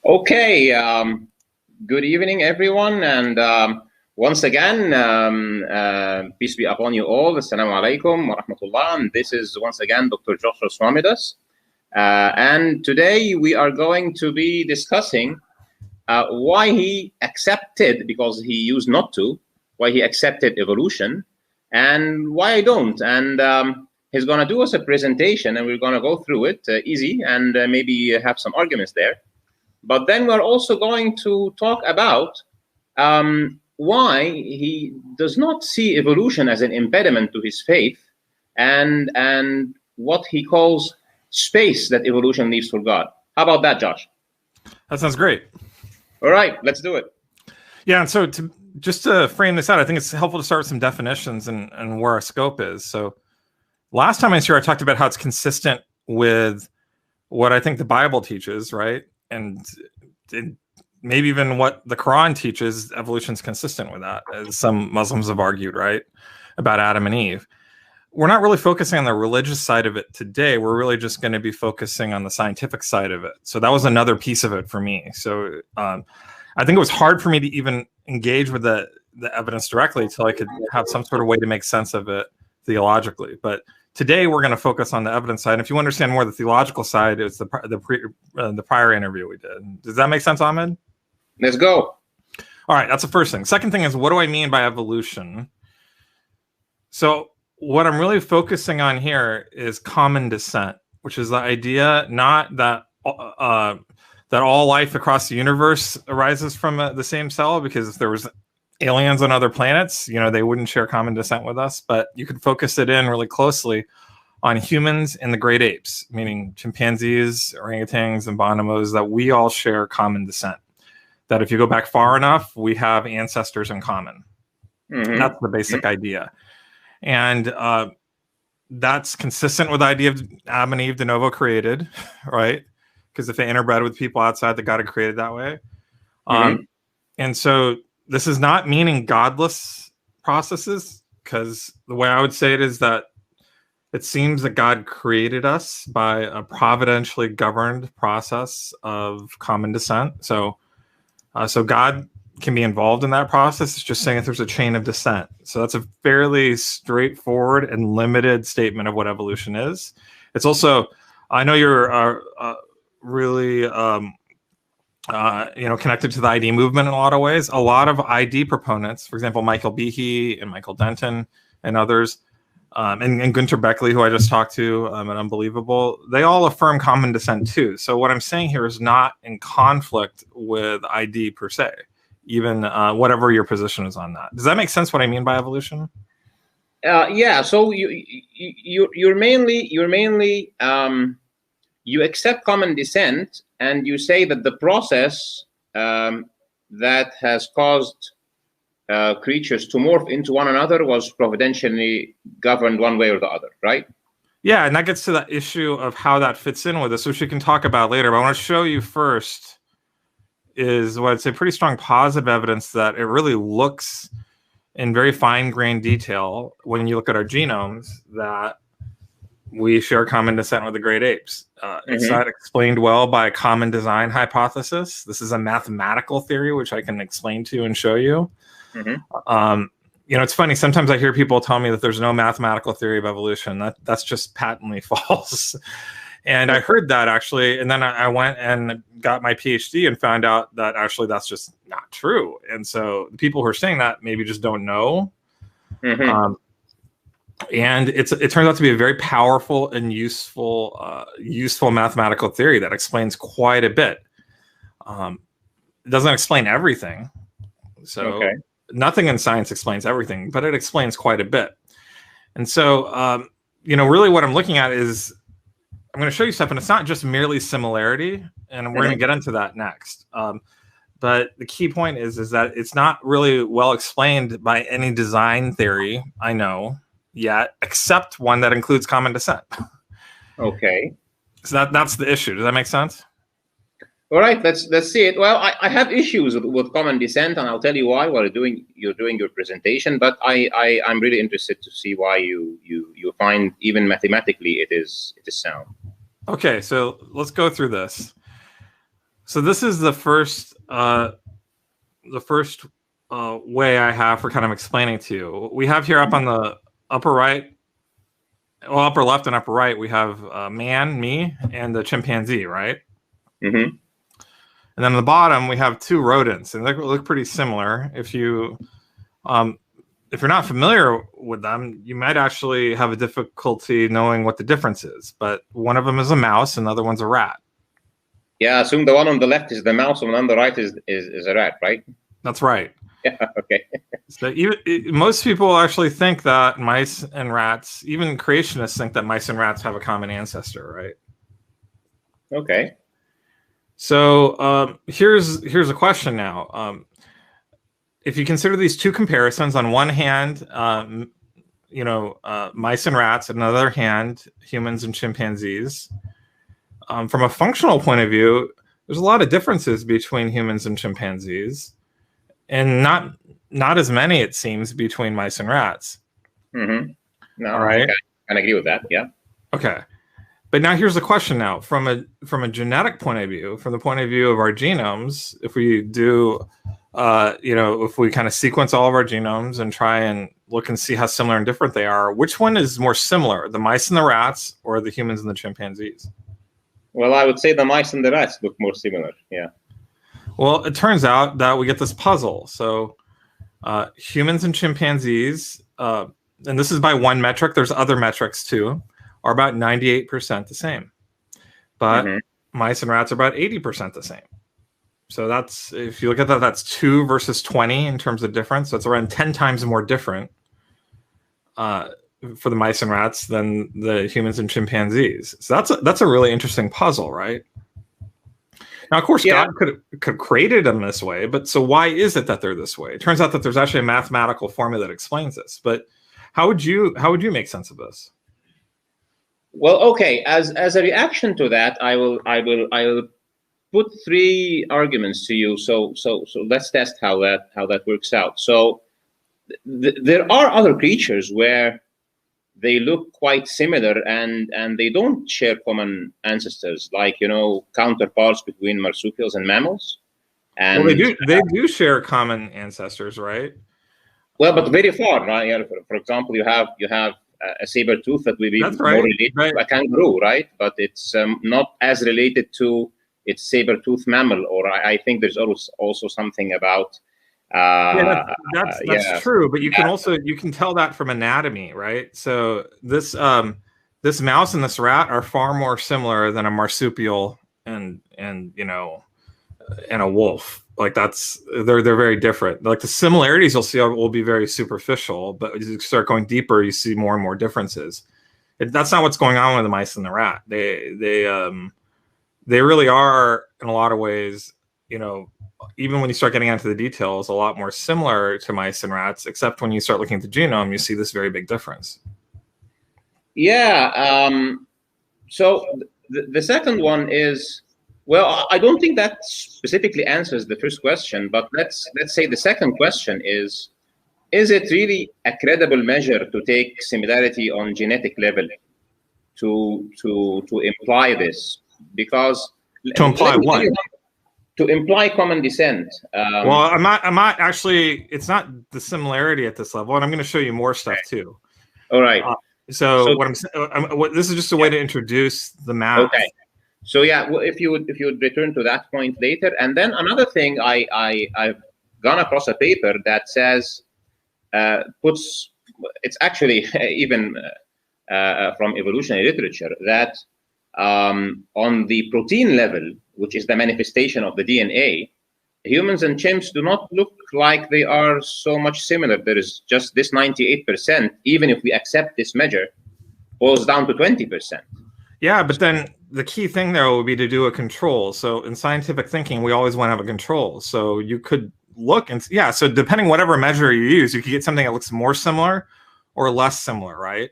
Okay, good evening, everyone, and once again, peace be upon you all. Assalamu alaikum wa rahmatullah. And this is once again Dr. Joshua Swamidas. And today we are going to be discussing why he accepted, because he used not to, why he accepted evolution, and why I don't. And he's going to do us a presentation, and we're going to go through it easy, and maybe have some arguments there. But then we're also going to talk about why he does not see evolution as an impediment to his faith, and what he calls space that evolution leaves for God. How about that, Josh? That sounds great. All right, let's do it. Yeah, and so just to frame this out, I think it's helpful to start with some definitions and where our scope is. So last time I was here, I talked about how it's consistent with what I think the Bible teaches, right? And maybe even what the Quran teaches. Evolution is consistent with that, as some Muslims have argued, right, about Adam and Eve. We're not really focusing on the religious side of it today. We're really just going to be focusing on the scientific side of it. So that was another piece of it for me. So I think it was hard for me to even engage with the evidence directly until I could have some sort of way to make sense of it theologically. But today we're going to focus on the evidence side. And if you understand more the theological side, it's the prior interview we did. Does that make sense, Ahmed? Let's go. All right, that's the first thing. Second thing is, what do I mean by evolution? So what I'm really focusing on here is common descent, which is the idea not that that all life across the universe arises from the same cell, because if there was aliens on other planets, they wouldn't share common descent with us. But you could focus it in really closely on humans and the great apes, meaning chimpanzees, orangutans, and bonobos, that we all share common descent. That if you go back far enough, we have ancestors in common. Mm-hmm. That's the basic idea. And that's consistent with the idea of Adam and Eve de novo created, right? Because if they interbred with people outside that God had created that way. Mm-hmm. And so this is not meaning godless processes, because the way I would say it is that it seems that God created us by a providentially governed process of common descent. So God can be involved in that process. It's just saying if there's a chain of descent. So that's a fairly straightforward and limited statement of what evolution is. It's also, I know you're really connected to the ID movement in a lot of ways. A lot of ID proponents, for example, Michael Behe and Michael Denton and others, and Gunter Beckley, who I just talked to at Unbelievable, they all affirm common descent too. So what I'm saying here is not in conflict with ID per se, even whatever your position is on that. Does that make sense what I mean by evolution? Yeah. So you're mainly you accept common descent, and you say that the process that has caused creatures to morph into one another was providentially governed one way or the other, right? Yeah, and that gets to the issue of how that fits in with us, which we can talk about later. But I want to show you first is what I'd say pretty strong positive evidence that it really looks in very fine-grained detail when you look at our genomes that we share common descent with the great apes. It's not explained well by a common design hypothesis. This is a mathematical theory, which I can explain to you and show you. It's funny. Sometimes I hear people tell me that there's no mathematical theory of evolution. That's just patently false. And I heard that actually, and then I went and got my PhD and found out that actually that's just not true. And so the people who are saying that maybe just don't know. And it turns out to be a very powerful and useful mathematical theory that explains quite a bit. It doesn't explain everything. So nothing in science explains everything, but it explains quite a bit. And so, really what I'm looking at is I'm going to show you stuff, and it's not just merely similarity, and we're going to get into that next. But the key point is that it's not really well explained by any design theory I know yet, except one that includes common descent. Okay. So that's the issue. Does that make sense? All right, let's see it. Well, I have issues with common descent, and I'll tell you why while you're doing your presentation. But I'm really interested to see why you find even mathematically it is sound. Okay, so let's go through this. So this is the first way I have for kind of explaining to you. We have here up on the upper right, well, upper left and upper right, we have man, me, and the chimpanzee, right? Mm-hmm. And then on the bottom, we have two rodents, and they look pretty similar. If you're not familiar with them, you might actually have a difficulty knowing what the difference is. But one of them is a mouse, and the other one's a rat. Yeah, I assume the one on the left is the mouse, and on the right is a rat, right? That's right. Yeah. Okay. So most people actually think that mice and rats, even creationists, think that mice and rats have a common ancestor, right? Okay. So here's a question now. If you consider these two comparisons, on one hand, mice and rats, and on the other hand, humans and chimpanzees, from a functional point of view, there's a lot of differences between humans and chimpanzees, and not as many, it seems, between mice and rats. Mm-hmm. No, all right. I can agree with that. Yeah. Okay. But now here's the question now, from a genetic point of view, from the point of view of our genomes, if we do, if we kind of sequence all of our genomes and try and look and see how similar and different they are, which one is more similar, the mice and the rats or the humans and the chimpanzees? Well, I would say the mice and the rats look more similar. Yeah. Well, it turns out that we get this puzzle. So humans and chimpanzees, and this is by one metric, there's other metrics too, are about 98% the same. But mice and rats are about 80% the same. So that's, if you look at that, that's 2 versus 20 in terms of difference. So it's around 10 times more different for the mice and rats than the humans and chimpanzees. So that's a really interesting puzzle, right? Now, of course, God could have created them this way, but so why is it that they're this way? It turns out that there's actually a mathematical formula that explains this. But how would you make sense of this? Well, okay. As a reaction to that, I will put 3 arguments to you. So let's test how that works out. So there are other creatures where they look quite similar and they don't share common ancestors, like, counterparts between marsupials and mammals. And well, they do share common ancestors, right? Well, but very far, right? For example, you have a saber tooth that would be more related to a kangaroo, right? But it's not as related to its saber tooth mammal. Or I think there's also something about. That's true, but you can tell that from anatomy, right? So this mouse and this rat are far more similar than a marsupial and a wolf. Like they're very different. Like the similarities you'll see will be very superficial, but as you start going deeper, you see more and more differences. That's not what's going on with the mice and the rat. They really are, in a lot of ways, even when you start getting into the details, a lot more similar to mice and rats, except when you start looking at the genome, you see this very big difference. Yeah. So the second one is, well, I don't think that specifically answers the first question, but let's say the second question is it really a credible measure to take similarity on genetic level to imply this? Because to imply what? To imply common descent. Well, I'm not actually. It's not the similarity at this level, and I'm going to show you more stuff too. All right. So this is just a way to introduce the math. Okay. So yeah, if you would return to that point later, and then another thing, I've gone across a paper that says it's actually even from evolutionary literature that on the protein level, which is the manifestation of the DNA, humans and chimps do not look like they are so much similar. There is just this 98%, even if we accept this measure, falls down to 20%. Yeah, but then the key thing there would be to do a control. So in scientific thinking, we always want to have a control. So you could look and so depending whatever measure you use, you could get something that looks more similar or less similar, right?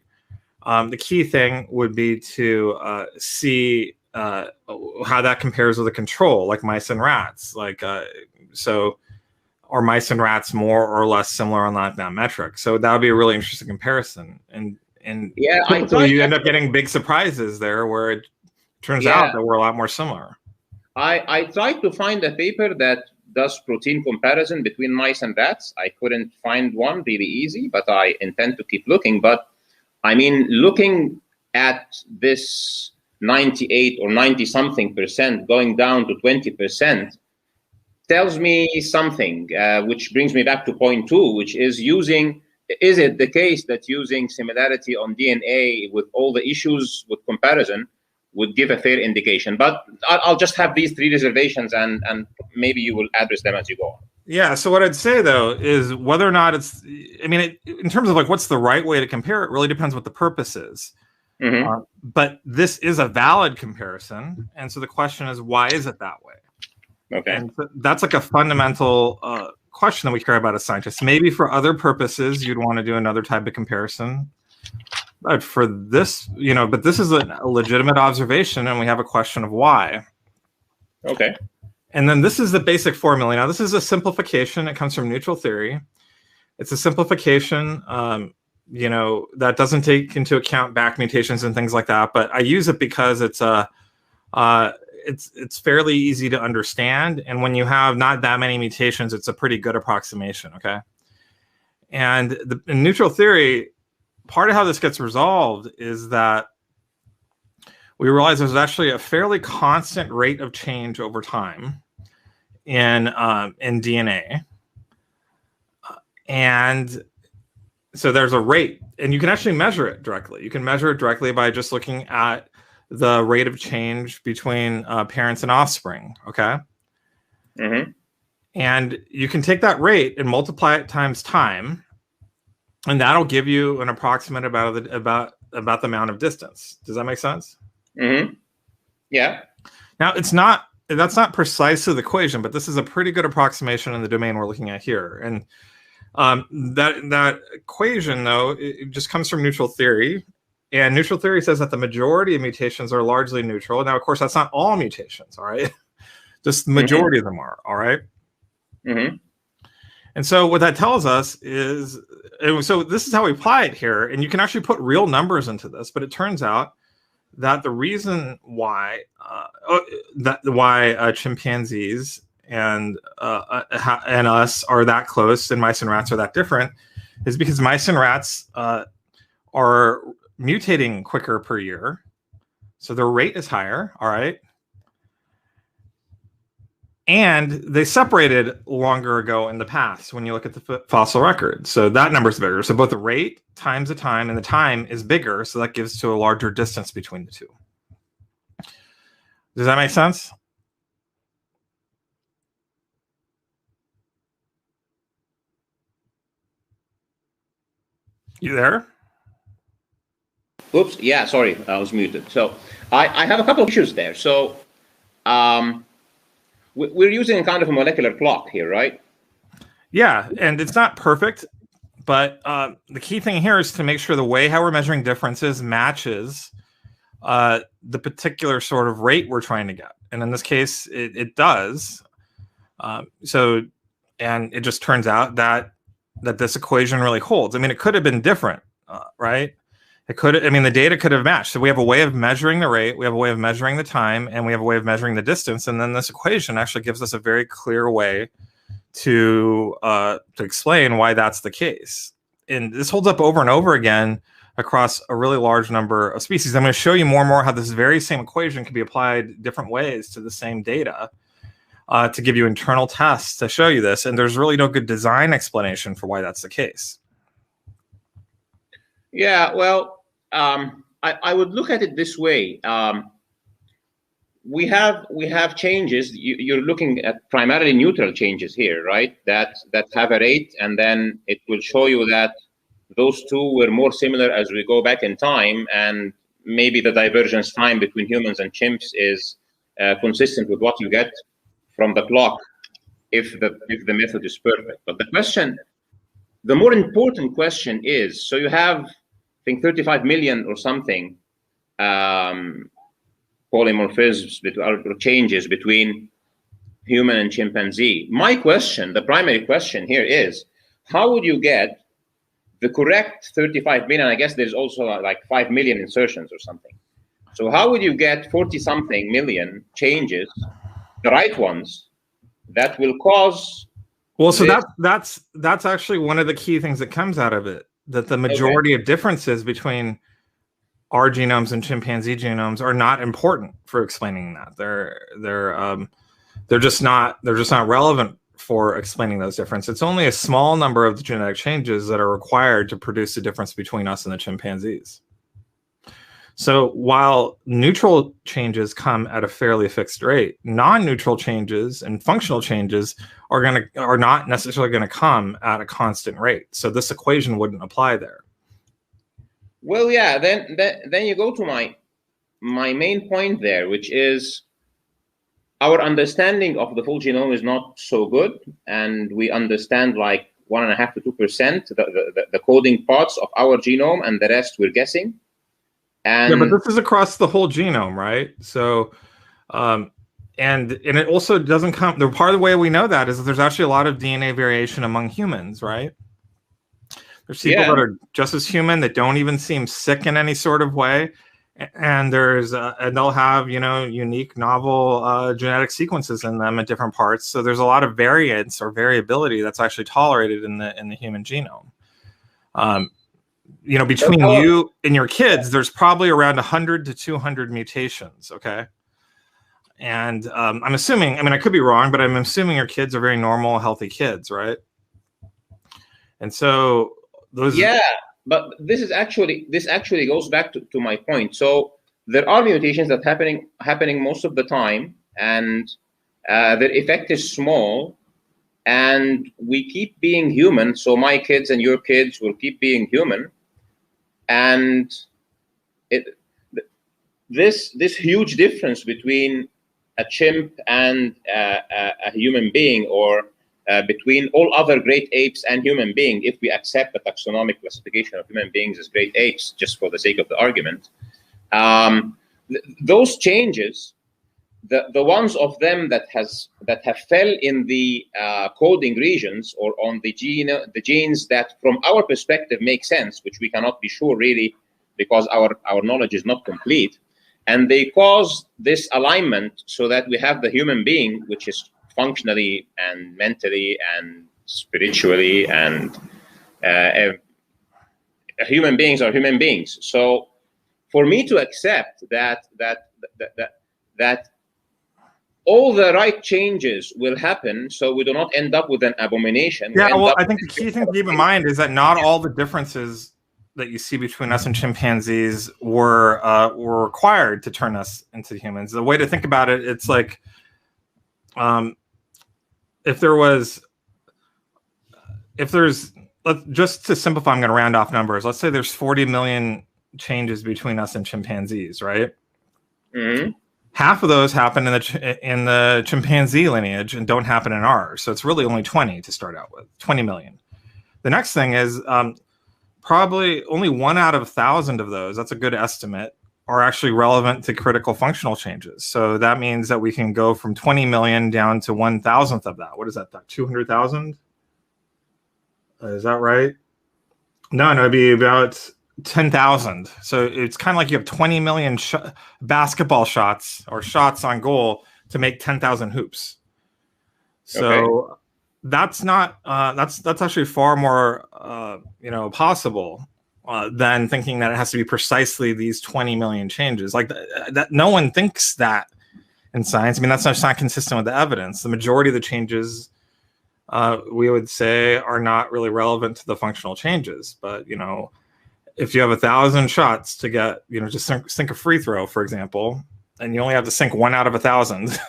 The key thing would be to see how that compares with a control, like mice and rats. Like so, are mice and rats more or less similar on that metric? So that would be a really interesting comparison. And typically you end up getting big surprises there, where it turns out that we're a lot more similar. I tried to find a paper that does protein comparison between mice and rats. I couldn't find one really easy, but I intend to keep looking. But I mean, looking at this 98 or 90 something percent going down to 20% tells me something, which brings me back to point 2, which is is it the case that using similarity on DNA with all the issues with comparison would give a fair indication? But I'll just have these 3 reservations, and maybe you will address them as you go on. Yeah. So what I'd say though is whether or not it's, I mean, in terms of like what's the right way to compare, it really depends what the purpose is. Mm-hmm. But this is a valid comparison, and so the question is, why is it that way? Okay. And that's like a fundamental question that we care about as scientists. Maybe for other purposes, you'd want to do another type of comparison. But for this, but this is a legitimate observation, and we have a question of why. Okay. And then this is the basic formula. Now, this is a simplification. It comes from neutral theory. It's a simplification, that doesn't take into account back mutations and things like that. But I use it because it's it's fairly easy to understand, and when you have not that many mutations, it's a pretty good approximation. Okay. And in neutral theory, part of how this gets resolved is that we realize there's actually a fairly constant rate of change over time in DNA. And so there's a rate, and you can actually measure it directly. You can measure it directly by just looking at the rate of change between parents and offspring. Okay. Mm-hmm. And you can take that rate and multiply it times time, and that'll give you an approximate about the amount of distance. Does that make sense? Mm-hmm. Yeah. Now, that's not precisely the equation, but this is a pretty good approximation in the domain we're looking at here. And that equation, though, it just comes from neutral theory. And neutral theory says that the majority of mutations are largely neutral. Now, of course, that's not all mutations, all right? Just the majority of them are, all right? Mm-hmm. And so what that tells us is, so this is how we apply it here. And you can actually put real numbers into this, but it turns out that the reason why chimpanzees and us are that close and mice and rats are that different is because mice and rats are mutating quicker per year, so their rate is higher. All right. And they separated longer ago in the past when you look at the fossil record. So that number is bigger. So both the rate times the time, and the time is bigger. So that gives to a larger distance between the two. Does that make sense? You there? Oops. Yeah, sorry. I was muted. So I have a couple of issues there. So we're using kind of a molecular clock here, right? Yeah, and it's not perfect, but the key thing here is to make sure the way how we're measuring differences matches the particular sort of rate we're trying to get. And in this case, it does. And it just turns out that this equation really holds. I mean, it could have been different, right? The data could have matched. So we have a way of measuring the rate, we have a way of measuring the time, and we have a way of measuring the distance. And then this equation actually gives us a very clear way to explain why that's the case. And this holds up over and over again across a really large number of species. I'm going to show you more and more how this very same equation can be applied different ways to the same data to give you internal tests to show you this. And there's really no good design explanation for why that's the case. Yeah, well, I would look at it this way. We have changes. You're looking at primarily neutral changes here, right? That have a rate, and then it will show you that those two were more similar as we go back in time, and maybe the divergence time between humans and chimps is consistent with what you get from the clock if the method is perfect. But the more important question is, so you have, I think, 35 million or something polymorphisms or changes between human and chimpanzee. My question, the primary question here is, how would you get the correct 35 million? I guess there's also like 5 million insertions or something. So how would you get 40-something million changes the right ones that will cause. Well, so that's actually one of the key things that comes out of it, that the majority of differences between our genomes and chimpanzee genomes are not important for explaining that. They're just not relevant for explaining those differences. It's only a small number of the genetic changes that are required to produce a difference between us and the chimpanzees. So while neutral changes come at a fairly fixed rate, non-neutral changes and functional changes are not necessarily going to come at a constant rate. So this equation wouldn't apply there. Well, yeah. Then you go to my main point there, which is our understanding of the full genome is not so good, and we understand like 1.5 to 2% the coding parts of our genome, and the rest we're guessing. And yeah, but this is across the whole genome, right? So, and it also doesn't come. The part of the way we know that is that there's actually a lot of DNA variation among humans, right? There's people that are just as human that don't even seem sick in any sort of way, and and they'll have unique, novel genetic sequences in them at different parts. So there's a lot of variance or variability that's actually tolerated in the human genome. Between you and your kids, there's probably around 100 to 200 mutations. Okay. And I'm assuming, I could be wrong, but I'm assuming your kids are very normal, healthy kids, right? And so those. Yeah, but this actually goes back to my point. So there are mutations that happening most of the time, and their effect is small, and we keep being human. So my kids and your kids will keep being human. And this huge difference between a chimp and a human being, or between all other great apes and human being, if we accept the taxonomic classification of human beings as great apes, just for the sake of the argument, those changes, the ones of them that have fell in the coding regions, or on the genes that from our perspective make sense, which we cannot be sure really because our knowledge is not complete, and they cause this alignment so that we have the human being, which is functionally and mentally and spiritually, and human beings are human beings. So for me to accept that all the right changes will happen, so we do not end up with an abomination. Yeah, well, I think the key thing to keep in mind is that not all the differences that you see between us and chimpanzees were required to turn us into humans. The way to think about it, it's like, just to simplify, I'm going to round off numbers. Let's say there's 40 million changes between us and chimpanzees, right? Mm-hmm. Half of those happen in the chimpanzee lineage and don't happen in ours. So it's really only 20 to start out with, 20 million. The next thing is probably only 1 out of 1,000 of those, that's a good estimate, are actually relevant to critical functional changes. So that means that we can go from 20 million down to 1,000th of that. What is that? 200,000? Is that right? No, it'd be about 10,000. So it's kind of like you have 20 million basketball shots or shots on goal to make 10,000 hoops. So that's not that's actually far more possible than thinking that it has to be precisely these 20 million changes. Like that no one thinks that in science. That's not consistent with the evidence. The majority of the changes we would say are not really relevant to the functional changes. But if you have 1,000 shots to get, just sink a free throw, for example, and you only have to sink 1 out of 1,000,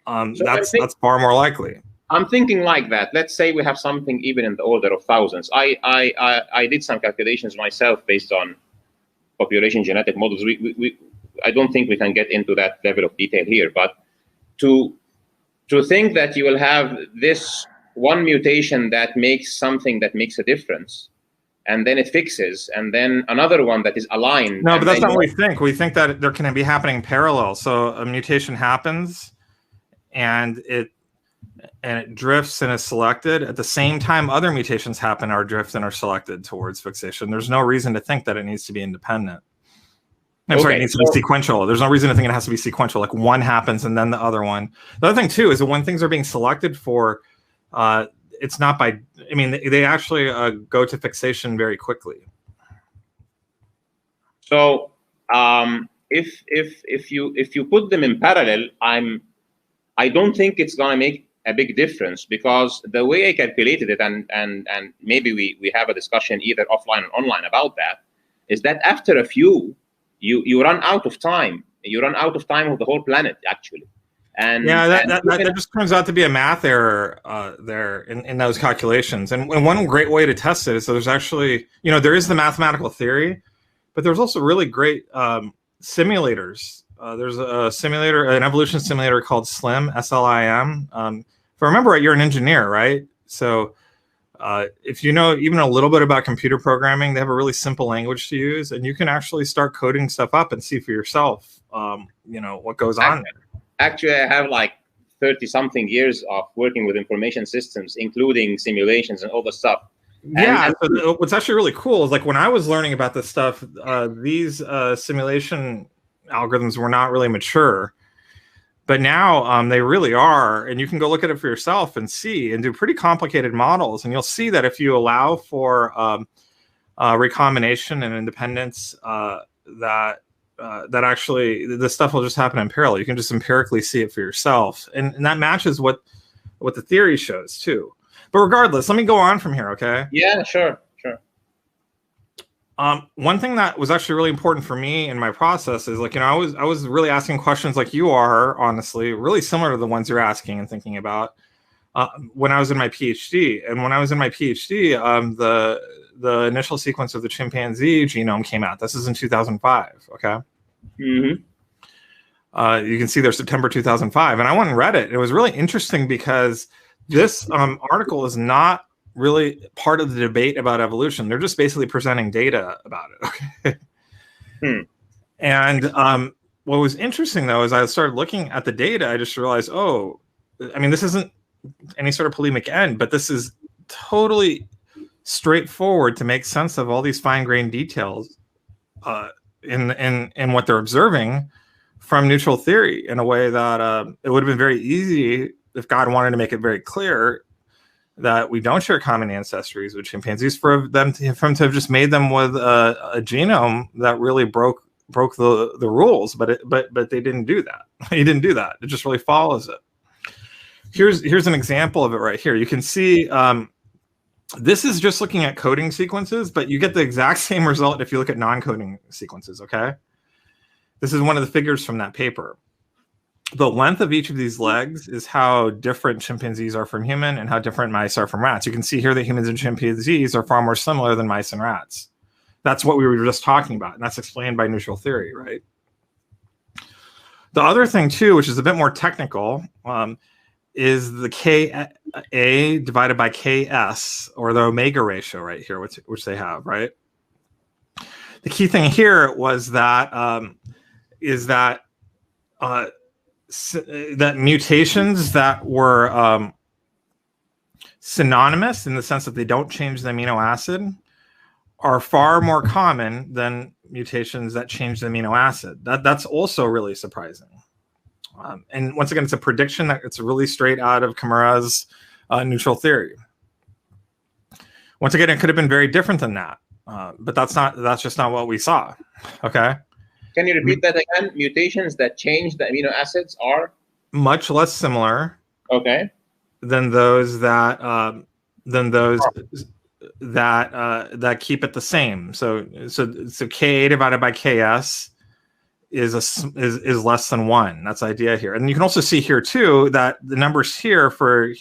that's far more likely. I'm thinking like that. Let's say we have something even in the order of thousands. I did some calculations myself based on population genetic models. I don't think we can get into that level of detail here, but to think that you will have this one mutation that makes something that makes a difference, and then it fixes, and then another one that is aligned. No, but that's not what we think. We think that there can be happening in parallel. So a mutation happens, and it drifts and is selected. At the same time, other mutations happen, are drift and are selected towards fixation. There's no reason to think that it needs to be independent. I'm sorry, it needs to be sequential. There's no reason to think it has to be sequential. Like one happens and then the other one. The other thing too is that when things are being selected for, it's not by. I mean, they actually go to fixation very quickly. So if you put them in parallel, I don't think it's gonna make a big difference, because the way I calculated it, and maybe we have a discussion either offline or online about that, is that after a few, you run out of time. You run out of time of the whole planet, actually. And yeah, that just turns out to be a math error there in those calculations. And one great way to test it is, so there's actually, there is the mathematical theory, but there's also really great simulators. There's a simulator, an evolution simulator called SLIM, SLIM. If I remember right, you're an engineer, right? So if you know even a little bit about computer programming, they have a really simple language to use, and you can actually start coding stuff up and see for yourself, what goes on. Actually, I have like 30-something years of working with information systems, including simulations and all the stuff. Yeah, so what's actually really cool is, like, when I was learning about this stuff, these simulation algorithms were not really mature. But now they really are, and you can go look at it for yourself and see, and do pretty complicated models. And you'll see that if you allow for recombination and independence, that actually the stuff will just happen in parallel. You can just empirically see it for yourself, and that matches what the theory shows too. But regardless, let me go on from here, okay? Yeah, sure. One thing that was actually really important for me in my process is, like, I was really asking questions like you are, honestly, really similar to the ones you're asking and thinking about when I was in my PhD. And when I was in my PhD, the initial sequence of the chimpanzee genome came out. This is in 2005, okay? Mm-hmm. You can see there September 2005. And I went and read it. It was really interesting because this article is not really part of the debate about evolution. They're just basically presenting data about it. Okay. And what was interesting, though, is I started looking at the data, I just realized, this isn't any sort of polemic end, but this is totally straightforward to make sense of all these fine-grained details in what they're observing from neutral theory, in a way that it would have been very easy if God wanted to make it very clear that we don't share common ancestries with chimpanzees, for them to have just made them with a genome that really broke the rules, but they didn't do that. He didn't do that. It just really follows it. Here's an example of it right here. You can see this is just looking at coding sequences, but you get the exact same result if you look at non-coding sequences. Okay, this is one of the figures from that paper. The length of each of these legs is how different chimpanzees are from human and how different mice are from rats. You can see here that humans and chimpanzees are far more similar than mice and rats. That's what we were just talking about, and that's explained by neutral theory, right? The other thing, too, which is a bit more technical, is the Ka divided by Ks, or the omega ratio right here, which they have, right? The key thing here was that that mutations that were synonymous, in the sense that they don't change the amino acid, are far more common than mutations that change the amino acid. That's also really surprising. And once again, it's a prediction that it's really straight out of Kimura's neutral theory. Once again, it could have been very different than that, but that's just not what we saw. Okay. Can you repeat that again? Mutations that change the amino acids are much less similar, okay, than those that keep it the same. So Ka divided by Ks is less than 1. That's the idea here. And you can also see here too that the numbers here for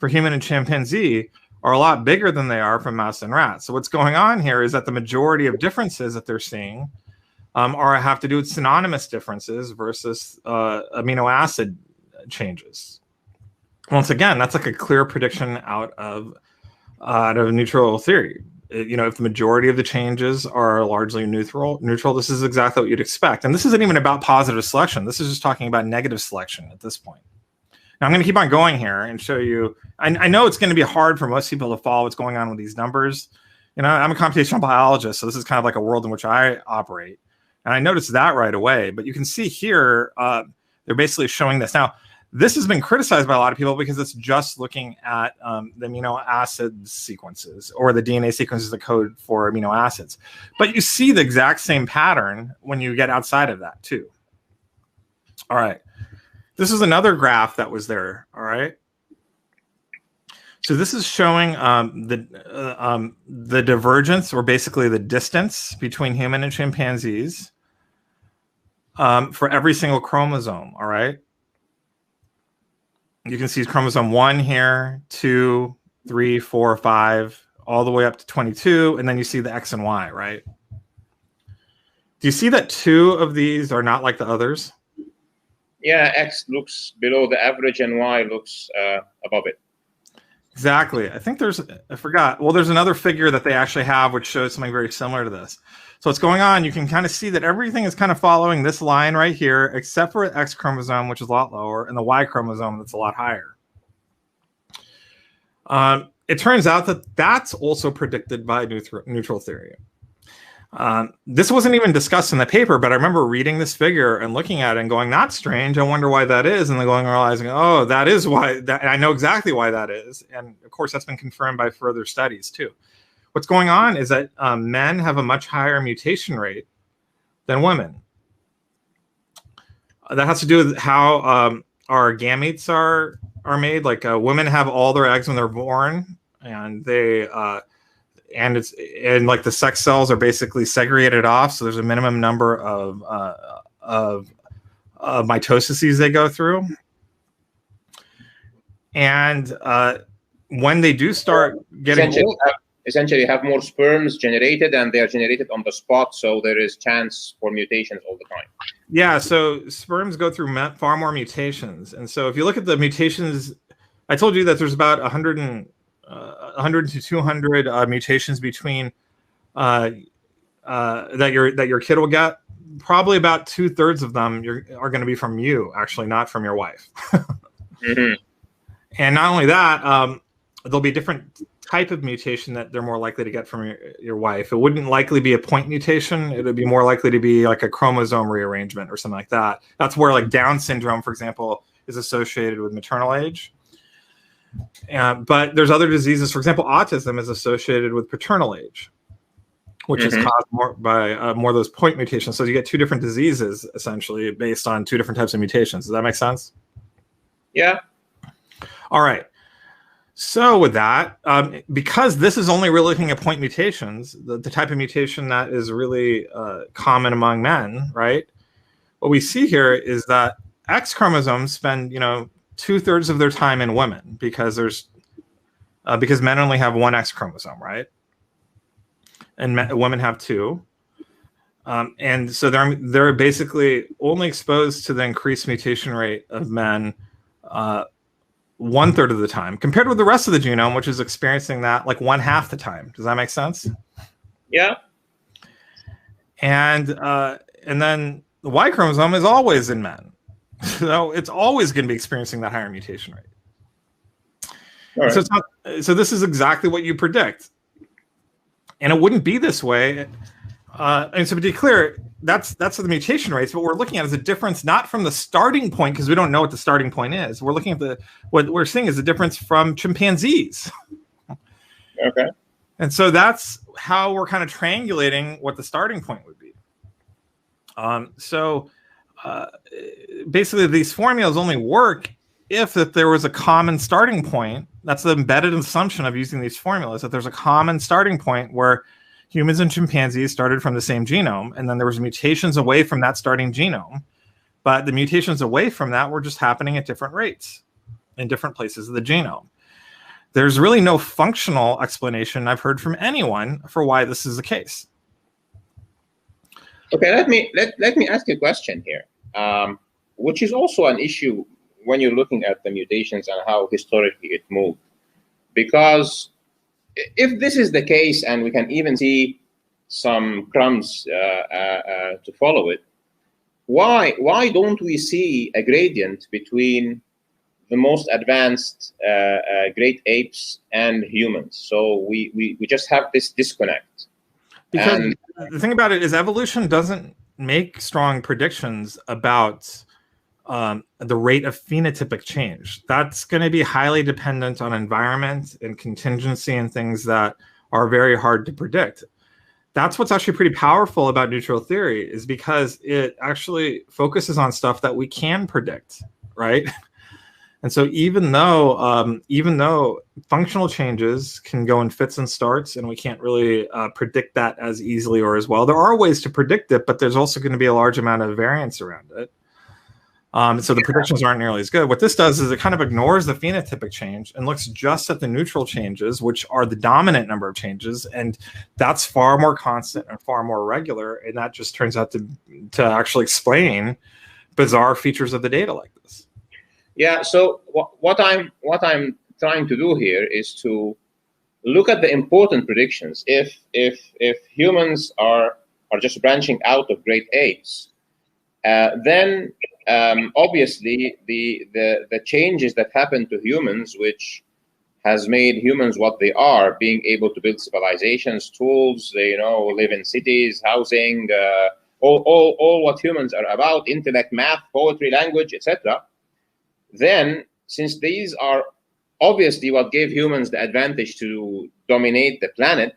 human and chimpanzee are a lot bigger than they are for mouse and rat. So what's going on here is that the majority of differences that they're seeing have to do with synonymous differences versus amino acid changes. Once again, that's like a clear prediction out of neutral theory. If the majority of the changes are largely neutral, this is exactly what you'd expect. And this isn't even about positive selection. This is just talking about negative selection at this point. Now I'm going to keep on going here and show you. I know it's going to be hard for most people to follow what's going on with these numbers. I'm a computational biologist, so this is kind of like a world in which I operate. And I noticed that right away. But you can see here, they're basically showing this. Now, this has been criticized by a lot of people because it's just looking at the amino acid sequences or the DNA sequences, the code for amino acids. But you see the exact same pattern when you get outside of that too. All right. This is another graph that was there. All right. So this is showing the divergence, or basically the distance between human and chimpanzees for every single chromosome. All right. You can see chromosome 1 here, 2, 3, 4, 5, all the way up to 22, and then you see the X and Y, right? Do you see that 2 of these are not like the others? Yeah, X looks below the average and Y looks above it. Exactly. I think I forgot. Well, there's another figure that they actually have which shows something very similar to this. So what's going on, you can kind of see that everything is kind of following this line right here, except for the X chromosome, which is a lot lower, and the Y chromosome that's a lot higher. It turns out that that's also predicted by neutral theory. This wasn't even discussed in the paper, but I remember reading this figure and looking at it and going, "That's strange. I wonder why that is." And then going and realizing, "Oh, that is why." And I know exactly why that is. And of course, that's been confirmed by further studies too. What's going on is that men have a much higher mutation rate than women. That has to do with how our gametes are made. Like women have all their eggs when they're born, and they and like the sex cells are basically segregated off. So there's a minimum number of mitoses they go through, and when they do start getting essentially have more sperms generated, and they are generated on the spot, so there is chance for mutations all the time. Yeah, so sperms go through far more mutations, and so if you look at the mutations, I told you that there's about 100 to 200 mutations between that your kid will get. Probably about 2/3 of them are going to be from you, actually, not from your wife. Mm-hmm. And not only that, there'll be different type of mutation that they're more likely to get from your wife. It wouldn't likely be a point mutation. It would be more likely to be like a chromosome rearrangement or something like that. That's where like Down syndrome, for example, is associated with maternal age. But there's other diseases. For example, autism is associated with paternal age, which is caused more by more of those point mutations. So you get 2 different diseases essentially based on 2 different types of mutations. Does that make sense? Yeah. All right. So with that, because this is only really looking at point mutations, the type of mutation that is really common among men, right? What we see here is that X chromosomes spend, 2/3 of their time in women because men only have 1 X chromosome, right? And women have 2. And so they're basically only exposed to the increased mutation rate of men 1/3 of the time, compared with the rest of the genome, which is experiencing that like 1/2 the time. Does that make sense? Yeah. And then the Y chromosome is always in men, so it's always going to be experiencing that higher mutation rate. All right. So this is exactly what you predict, and it wouldn't be this way. And so to be clear, that's the mutation rates. What we're looking at is a difference not from the starting point, because we don't know what the starting point is. We're looking at what we're seeing is a difference from chimpanzees. Okay. And so that's how we're kind of triangulating what the starting point would be. Basically, these formulas only work if there was a common starting point. That's the embedded assumption of using these formulas, that there's a common starting point where humans and chimpanzees started from the same genome, and then there was mutations away from that starting genome. But the mutations away from that were just happening at different rates in different places of the genome. There's really no functional explanation I've heard from anyone for why this is the case. Okay, let me ask you a question here, which is also an issue when you're looking at the mutations and how historically it moved. Because if this is the case, and we can even see some crumbs to follow it, why don't we see a gradient between the most advanced great apes and humans? So we just have this disconnect. Because the thing about it is evolution doesn't make strong predictions about the rate of phenotypic change. That's going to be highly dependent on environment and contingency and things that are very hard to predict. That's what's actually pretty powerful about neutral theory, is because it actually focuses on stuff that we can predict, right? And so even though functional changes can go in fits and starts, and we can't really predict that as easily or as well, there are ways to predict it, but there's also going to be a large amount of variance around it. So the predictions aren't nearly as good. What this does is it kind of ignores the phenotypic change and looks just at the neutral changes, which are the dominant number of changes. And that's far more constant and far more regular. And that just turns out to actually explain bizarre features of the data like this. Yeah. So what I'm trying to do here is to look at the important predictions. If humans are just branching out of great apes, then obviously the changes that happen to humans, which has made humans what they are, being able to build civilizations, tools, live in cities, housing, all what humans are about, intellect, math, poetry, language, etc. Then, since these are obviously what gave humans the advantage to dominate the planet,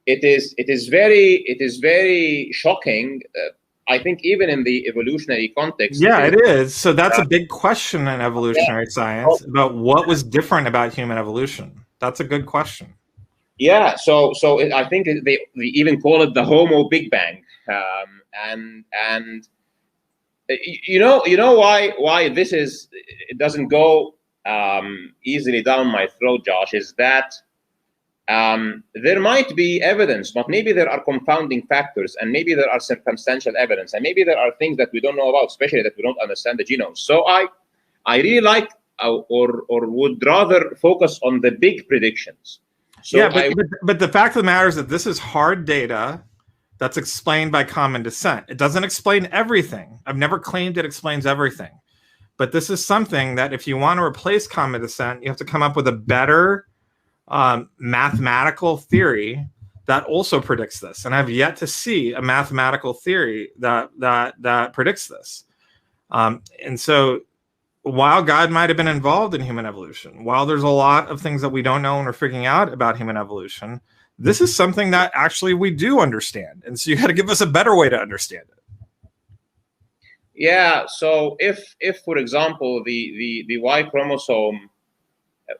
it is very shocking. I think even in the evolutionary context. Yeah, it is. So that's a big question in evolutionary science about what was different about human evolution. That's a good question. Yeah. So I think they even call it the Homo Big Bang. And you know why this is, it doesn't go easily down my throat, Josh, is that there might be evidence, but maybe there are confounding factors, and maybe there are circumstantial evidence, and maybe there are things that we don't know about, especially that we don't understand the genome. So I really like or would rather focus on the big predictions. So yeah, but the fact of the matter is that this is hard data that's explained by common descent. It doesn't explain everything. I've never claimed it explains everything. But this is something that if you want to replace common descent, you have to come up with a better mathematical theory that also predicts this, and I've yet to see a mathematical theory that predicts this. And so, while God might have been involved in human evolution, while there's a lot of things that we don't know and we're figuring out about human evolution, this is something that actually we do understand, and so you got to give us a better way to understand it. Yeah. So if for example the Y chromosome,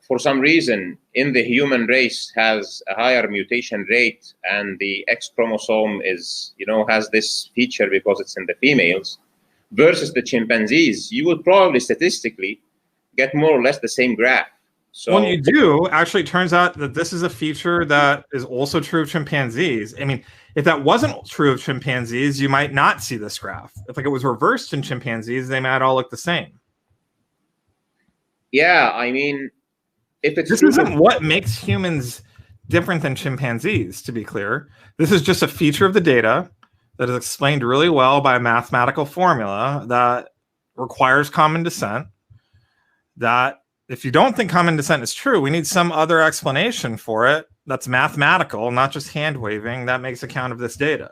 for some reason in the human race, has a higher mutation rate, and the X chromosome is, has this feature because it's in the females, versus the chimpanzees, you would probably statistically get more or less the same graph. So when you do, actually, it turns out that this is a feature that is also true of chimpanzees. I mean, if that wasn't true of chimpanzees, you might not see this graph. If it was reversed in chimpanzees, they might all look the same. Yeah, I mean, this isn't what makes humans different than chimpanzees, to be clear. This is just a feature of the data that is explained really well by a mathematical formula that requires common descent. That if you don't think common descent is true, we need some other explanation for it that's mathematical, not just hand waving, that makes account of this data.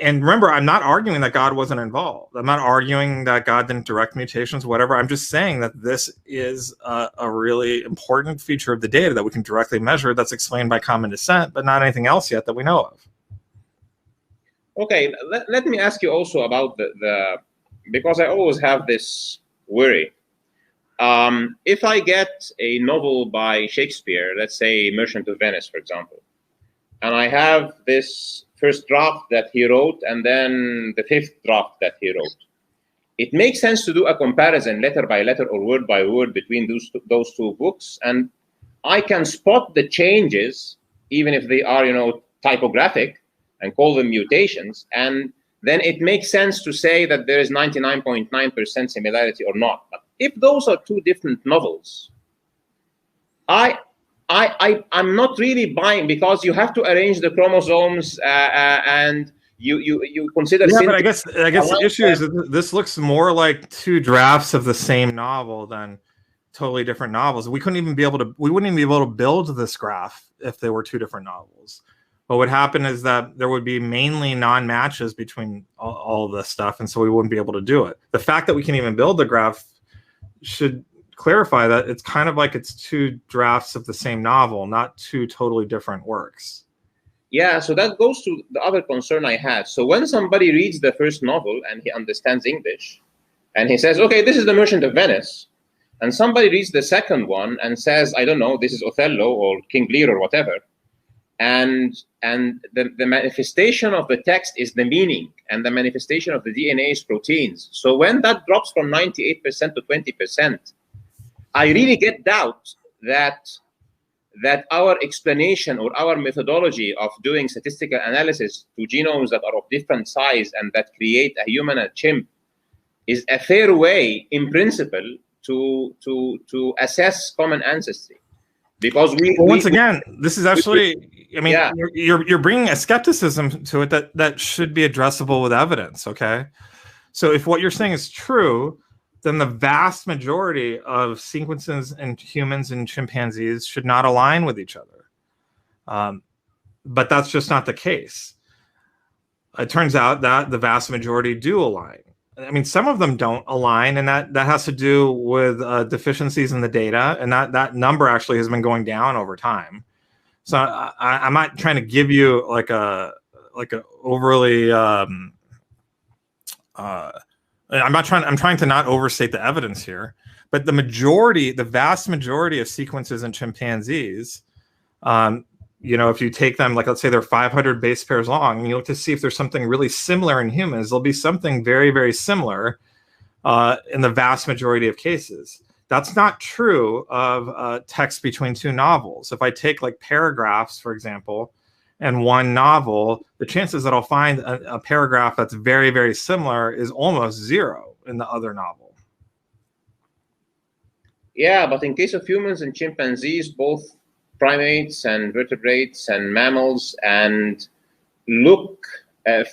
And remember, I'm not arguing that God wasn't involved. I'm not arguing that God didn't direct mutations, whatever. I'm just saying that this is a really important feature of the data that we can directly measure that's explained by common descent, but not anything else yet that we know of. Okay, let me ask you also about because I always have this worry. If I get a novel by Shakespeare, let's say Merchant of Venice, for example, and I have this first draft that he wrote, and then the fifth draft that he wrote, it makes sense to do a comparison letter by letter or word by word between those two books, and I can spot the changes, even if they are, typographic, and call them mutations, and then it makes sense to say that there is 99.9% similarity or not. But if those are two different novels, I'm not really buying, because you have to arrange the chromosomes and you consider. Yeah, but I guess the issue is that this looks more like two drafts of the same novel than totally different novels. We wouldn't even be able to build this graph if they were two different novels. what would happen is that there would be mainly non-matches between all of this stuff, and so we wouldn't be able to do it. The fact that we can even build the graph should clarify that it's kind of like it's two drafts of the same novel, not two totally different works. Yeah, so that goes to the other concern I had. So when somebody reads the first novel and he understands English, and he says, okay, this is The Merchant of Venice, and somebody reads the second one and says, I don't know, this is Othello or King Lear or whatever, and the manifestation of the text is the meaning, and the manifestation of the DNA is proteins. So when that drops from 98% to 20%, I really get doubt that our explanation or our methodology of doing statistical analysis to genomes that are of different size and that create a human and a chimp is a fair way, in principle, to assess common ancestry. Because once again, this is actually, I mean, yeah, you're bringing a skepticism to it that should be addressable with evidence. Okay, so if what you're saying is true, then the vast majority of sequences in humans and chimpanzees should not align with each other. But that's just not the case. It turns out that the vast majority do align. I mean, some of them don't align, and that has to do with deficiencies in the data, and that number actually has been going down over time. So I'm not trying to give you like a overly I'm trying to not overstate the evidence here, but the vast majority of sequences in chimpanzees, if you take them, like, let's say they're 500 base pairs long, and you look to see if there's something really similar in humans, there'll be something very, very similar in the vast majority of cases. That's not true of text between two novels. If I take like paragraphs, for example, and one novel, the chances that I'll find a paragraph that's very, very similar is almost zero in the other novel. Yeah, but in case of humans and chimpanzees, both primates and vertebrates and mammals, and look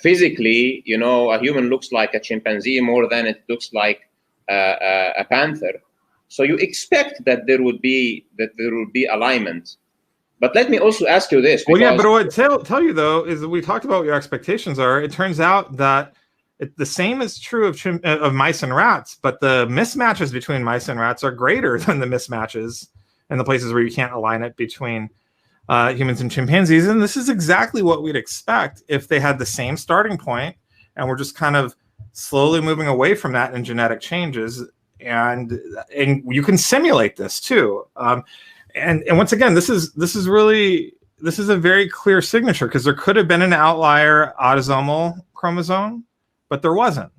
physically, a human looks like a chimpanzee more than it looks like a panther. So you expect that there would be alignment. But let me also ask you this. Well, yeah, but what I'd tell you, though, is that we talked about what your expectations are. It turns out that the same is true of mice and rats, but the mismatches between mice and rats are greater than the mismatches in the places where you can't align it between humans and chimpanzees. And this is exactly what we'd expect if they had the same starting point, and we're just kind of slowly moving away from that in genetic changes. And you can simulate this too. And once again, this is a very clear signature, because there could have been an outlier autosomal chromosome, but there wasn't.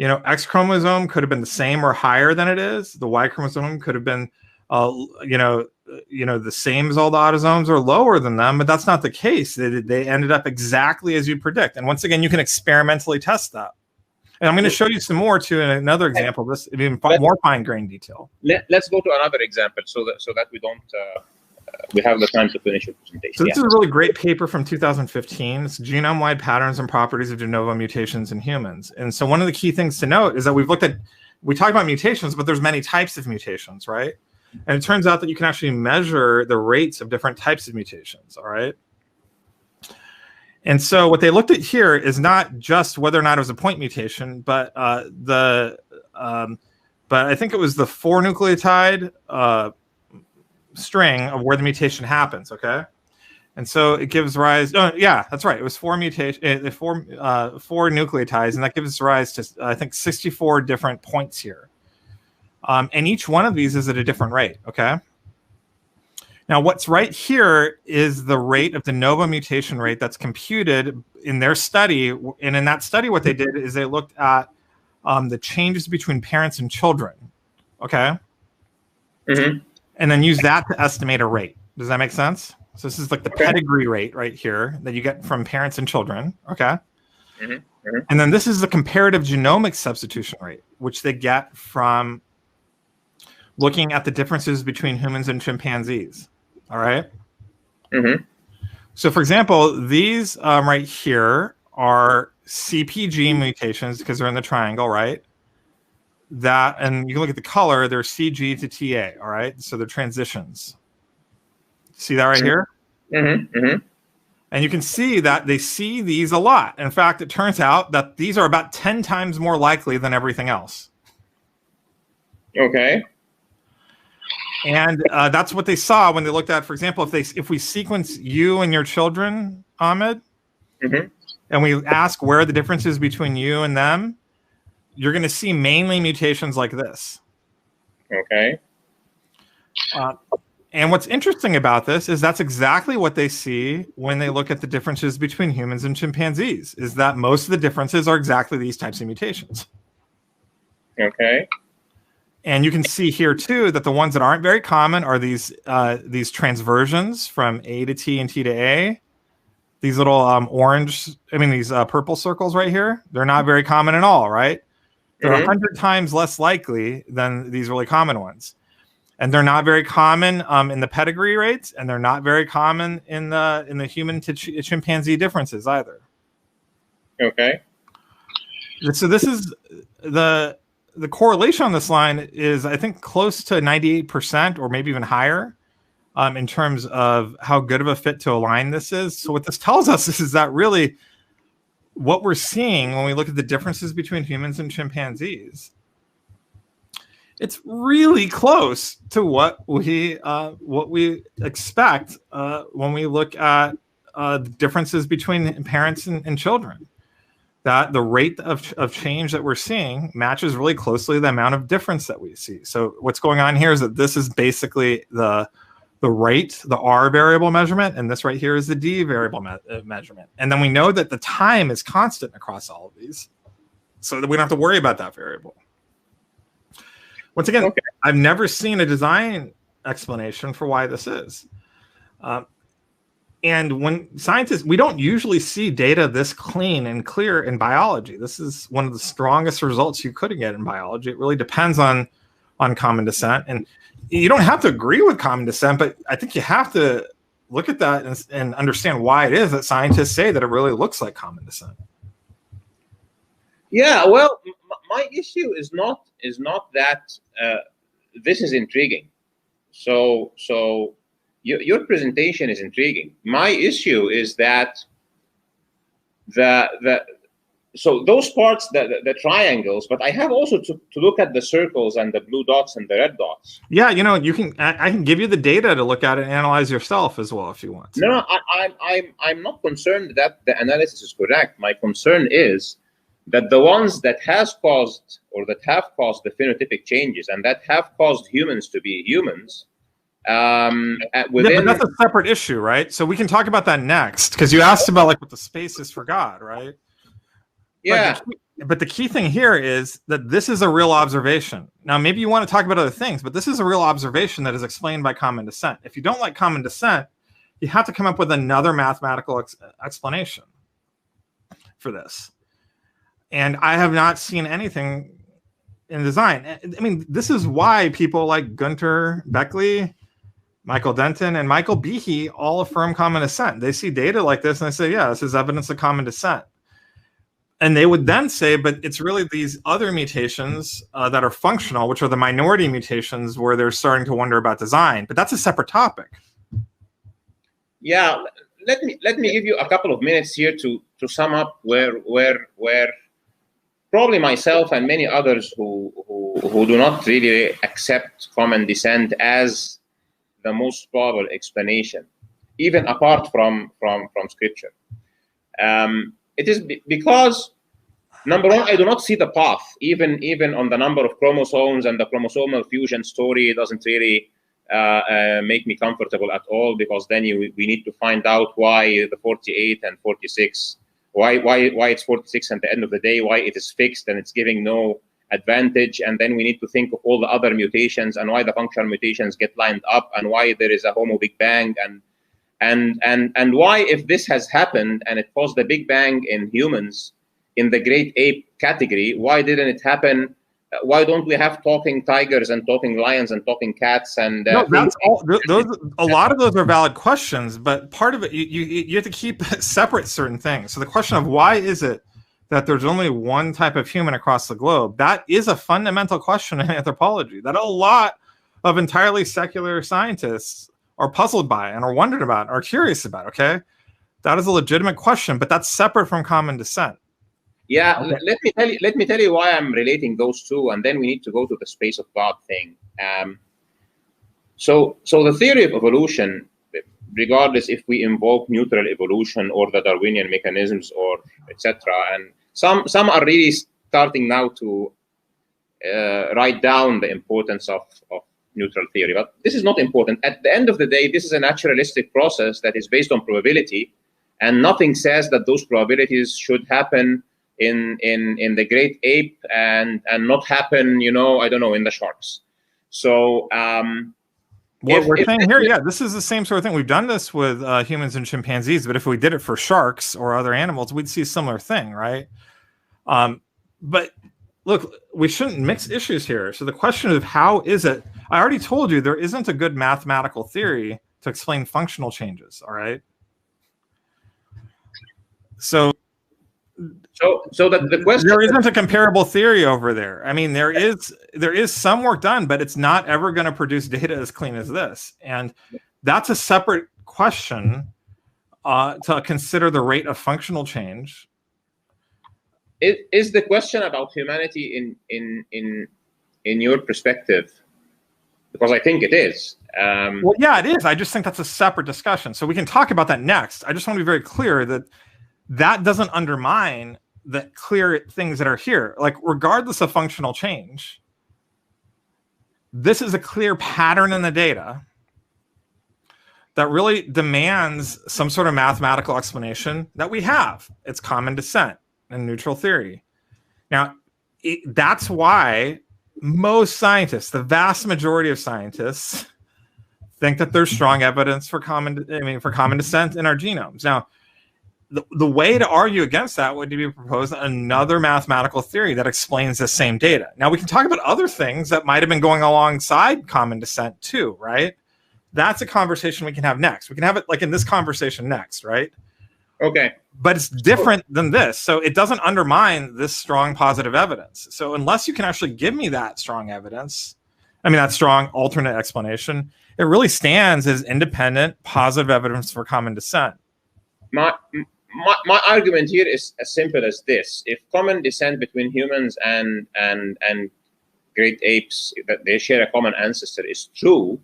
X chromosome could have been the same or higher than it is. The Y chromosome could have been, the same as all the autosomes or lower than them, but that's not the case. They ended up exactly as you predict. And once again, you can experimentally test that. And I'm going to show you some more too in another example. This even more fine-grained detail. Let's go to another example so that we don't we have the time to finish your presentation. So this is a really great paper from 2015. It's genome-wide patterns and properties of de novo mutations in humans. And so one of the key things to note is that we talk about mutations, but there's many types of mutations, right? And it turns out that you can actually measure the rates of different types of mutations, all right? And so what they looked at here is not just whether or not it was a point mutation, but but I think it was the 4 nucleotide string of where the mutation happens. Okay, and so it gives rise. Oh, yeah, that's right. It was 4 nucleotides, and that gives rise to I think 64 different points here. And each one of these is at a different rate. Okay. Now, what's right here is the rate of de novo mutation rate that's computed in their study. And in that study, what they did is they looked at the changes between parents and children. Okay. Mm-hmm. And then use that to estimate a rate. Does that make sense? So this is like the pedigree rate right here that you get from parents and children. Okay. Mm-hmm. Mm-hmm. And then this is the comparative genomic substitution rate, which they get from looking at the differences between humans and chimpanzees. All right. Mm-hmm. So, for example, these right here are CPG mutations because they're in the triangle, right? And you can look at the color, they're CG to TA, all right? So they're transitions. See that right here? Mm-hmm. Mm-hmm. And you can see that they see these a lot. In fact, it turns out that these are about 10 times more likely than everything else. Okay. And that's what they saw when they looked at, for example, if we sequence you and your children, Ahmed, and we ask where are the differences between you and them, you're going to see mainly mutations like this. Okay. And what's interesting about this is that's exactly what they see when they look at the differences between humans and chimpanzees, is that most of the differences are exactly these types of mutations. Okay. And you can see here too that the ones that aren't very common are these transversions from A to T and T to A. These little these purple circles right here, they're not very common at all, right? They're 100 times less likely than these really common ones. And they're not very common in the pedigree rates, and they're not very common in the human to chimpanzee differences either. Okay. So this is the correlation on this line is, I think, close to 98% or maybe even higher in terms of how good of a fit to align this is. So what this tells us is that really what we're seeing when we look at the differences between humans and chimpanzees, it's really close to what we expect when we look at the differences between parents and children. That the rate of change that we're seeing matches really closely the amount of difference that we see. So what's going on here is that this is basically the rate, the R variable measurement, and this right here is the D variable measurement. And then we know that the time is constant across all of these, so that we don't have to worry about that variable. Once again, okay. I've never seen a design explanation for why this is. And when scientists, we don't usually see data this clean and clear in biology. This is one of the strongest results you could get in biology. It really depends on common descent. And you don't have to agree with common descent, but I think you have to look at that and understand why it is that scientists say that it really looks like common descent. Yeah, well, my issue is not that this is intriguing. So your presentation is intriguing. My issue is that so those parts, the triangles, but I have also to look at the circles and the blue dots and the red dots. Yeah, I can give you the data to look at it and analyze yourself as well if you want. No, I'm not concerned that the analysis is correct. My concern is that the ones that have caused the phenotypic changes and that have caused humans to be humans. But that's a separate issue, right? So we can talk about that next, because you asked about like what the space is for God, right? Yeah. But the key thing here is that this is a real observation. Now, maybe you want to talk about other things, but this is a real observation that is explained by common descent. If you don't like common descent, you have to come up with another mathematical explanation for this. And I have not seen anything in design. I mean, this is why people like Gunter Beckley, Michael Denton, and Michael Behe all affirm common descent. They see data like this and they say, yeah, this is evidence of common descent. And they would then say, but it's really these other mutations that are functional, which are the minority mutations where they're starting to wonder about design. But that's a separate topic. Yeah, let me give you a couple of minutes here to sum up where probably myself and many others who do not really accept common descent as the most probable explanation, even apart from scripture. It is because, number one, I do not see the path, even on the number of chromosomes, and the chromosomal fusion story doesn't really make me comfortable at all, because then we need to find out why the 48 and 46, why it's 46 at the end of the day, why it is fixed and it's giving no advantage, and then we need to think of all the other mutations and why the functional mutations get lined up and why there is a Homo Big Bang and why, if this has happened and it caused the Big Bang in humans in the great ape category, why didn't it happen? Why don't we have talking tigers and talking lions and talking cats? And no, that's all. A lot of those are valid questions, but part of it you have to keep separate certain things. So the question of why is it that there's only one type of human across the globe, that is a fundamental question in anthropology that a lot of entirely secular scientists are puzzled by and are wondered about, are curious about. Okay, That is a legitimate question, but that's separate from common descent. Yeah, okay. Let me tell you why I'm relating those two, and then we need to go to the space of God thing. So the theory of evolution, regardless if we invoke neutral evolution or the Darwinian mechanisms or etc., and some are really starting now to write down the importance of neutral theory, but this is not important. At the end of the day, this is a naturalistic process that is based on probability, and nothing says that those probabilities should happen in the great ape and not happen, I don't know, in the sharks. So what we're saying here, yeah, this is the same sort of thing. We've done this with humans and chimpanzees, but if we did it for sharks or other animals, we'd see a similar thing, right? But look, we shouldn't mix issues here. So the question of how is it, I already told you there isn't a good mathematical theory to explain functional changes, all right? So that the question, there isn't a comparable theory over there. I mean, there is some work done, but it's not ever going to produce data as clean as this. And that's a separate question to consider the rate of functional change. Is the question about humanity in your perspective? Because I think it is. Well, yeah, it is. I just think that's a separate discussion. So we can talk about that next. I just want to be very clear that that doesn't undermine the clear things that are here. Like, regardless of functional change, this is a clear pattern in the data that really demands some sort of mathematical explanation that we have. It's common descent and neutral theory. Now, that's why most scientists, the vast majority of scientists, think that there's strong evidence for common descent in our genomes. Now, the way to argue against that would be to propose another mathematical theory that explains the same data. Now, we can talk about other things that might have been going alongside common descent too, right? That's a conversation we can have next. We can have it like in this conversation next, right? Okay. But it's different than this. So it doesn't undermine this strong positive evidence. So unless you can actually give me that strong evidence, that strong alternate explanation, it really stands as independent positive evidence for common descent. My argument here is as simple as this. If common descent between humans and great apes, that they share a common ancestor, is true,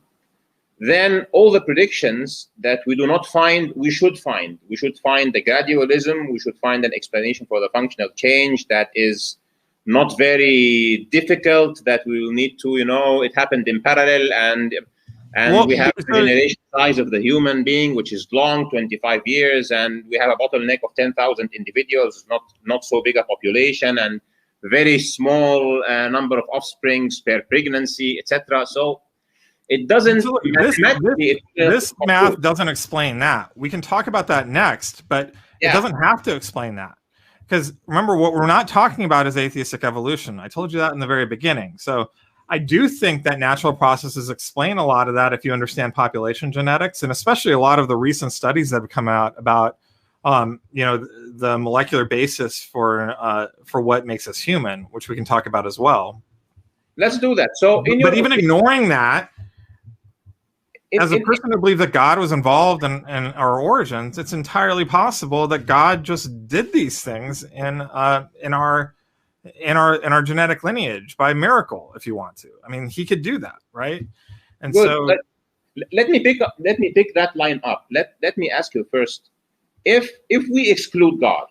then all the predictions that we do not find, we should find. We should find the gradualism. We should find an explanation for the functional change that is not very difficult, that we will need to, it happened in parallel, and we have the generation size of the human being, which is long, 25 years, and we have a bottleneck of 10,000 individuals, not so big a population, and very small number of offsprings per pregnancy, etc. So it doesn't. So this math doesn't explain that. We can talk about that next, but it doesn't have to explain that. Because remember, what we're not talking about is atheistic evolution. I told you that in the very beginning. So I do think that natural processes explain a lot of that if you understand population genetics, and especially a lot of the recent studies that have come out about, the molecular basis for what makes us human, which we can talk about as well. Let's do that. So, but even ignoring that, as a person who believes that God was involved in our origins, it's entirely possible that God just did these things in our genetic lineage by miracle, if you want to. He could do that, right? And good. So let me pick that line up. Let me ask you first, if we exclude God,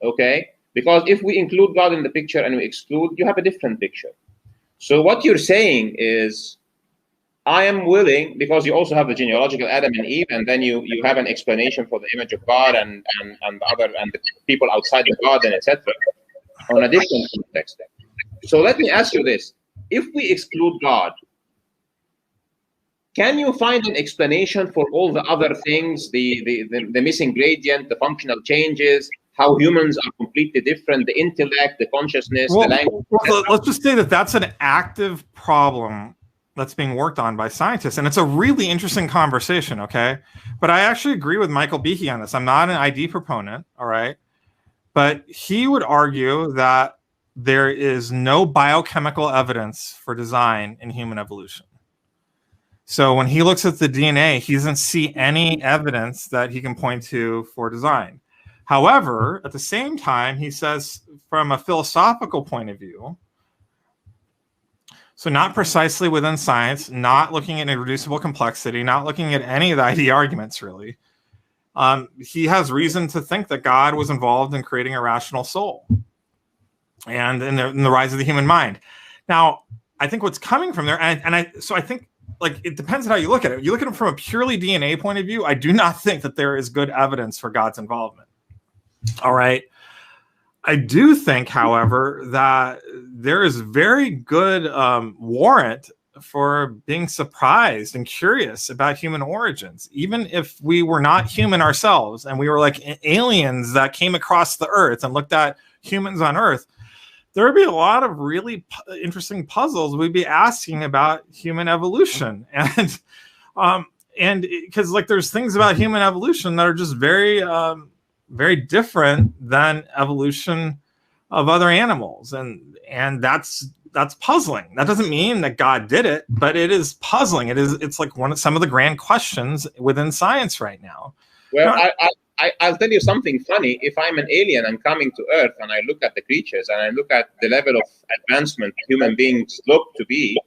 okay? Because if we include God in the picture and we exclude, you have a different picture. So what you're saying is, I am willing, because you also have the genealogical Adam and Eve, and then you have an explanation for the image of God and the people outside the garden, etc., on a different context. So let me ask you this: if we exclude God, can you find an explanation for all the other things, the missing gradient, the functional changes, how humans are completely different, the intellect, the consciousness, the language? Well, let's just say that that's an active problem that's being worked on by scientists. And it's a really interesting conversation, okay? But I actually agree with Michael Behe on this. I'm not an ID proponent, all right? But he would argue that there is no biochemical evidence for design in human evolution. So when he looks at the DNA, he doesn't see any evidence that he can point to for design. However, at the same time, he says from a philosophical point of view, so not precisely within science, not looking at irreducible complexity, not looking at any of the ID arguments, really, he has reason to think that God was involved in creating a rational soul and in the rise of the human mind. Now, I think what's coming from there, so I think, like, it depends on how you look at it. You look at it from a purely DNA point of view, I do not think that there is good evidence for God's involvement. All right. I do think, however, that there is very good warrant for being surprised and curious about human origins, even if we were not human ourselves and we were like aliens that came across the earth and looked at humans on Earth. There would be a lot of really interesting puzzles we'd be asking about human evolution, and because like there's things about human evolution that are just very very different than evolution of other animals, and that's puzzling. That doesn't mean that God did it, but it is puzzling. It's like some of the grand questions within science right now. Well, I'll tell you something funny. If I'm an alien and coming to Earth and I look at the creatures and I look at the level of advancement human beings look to be,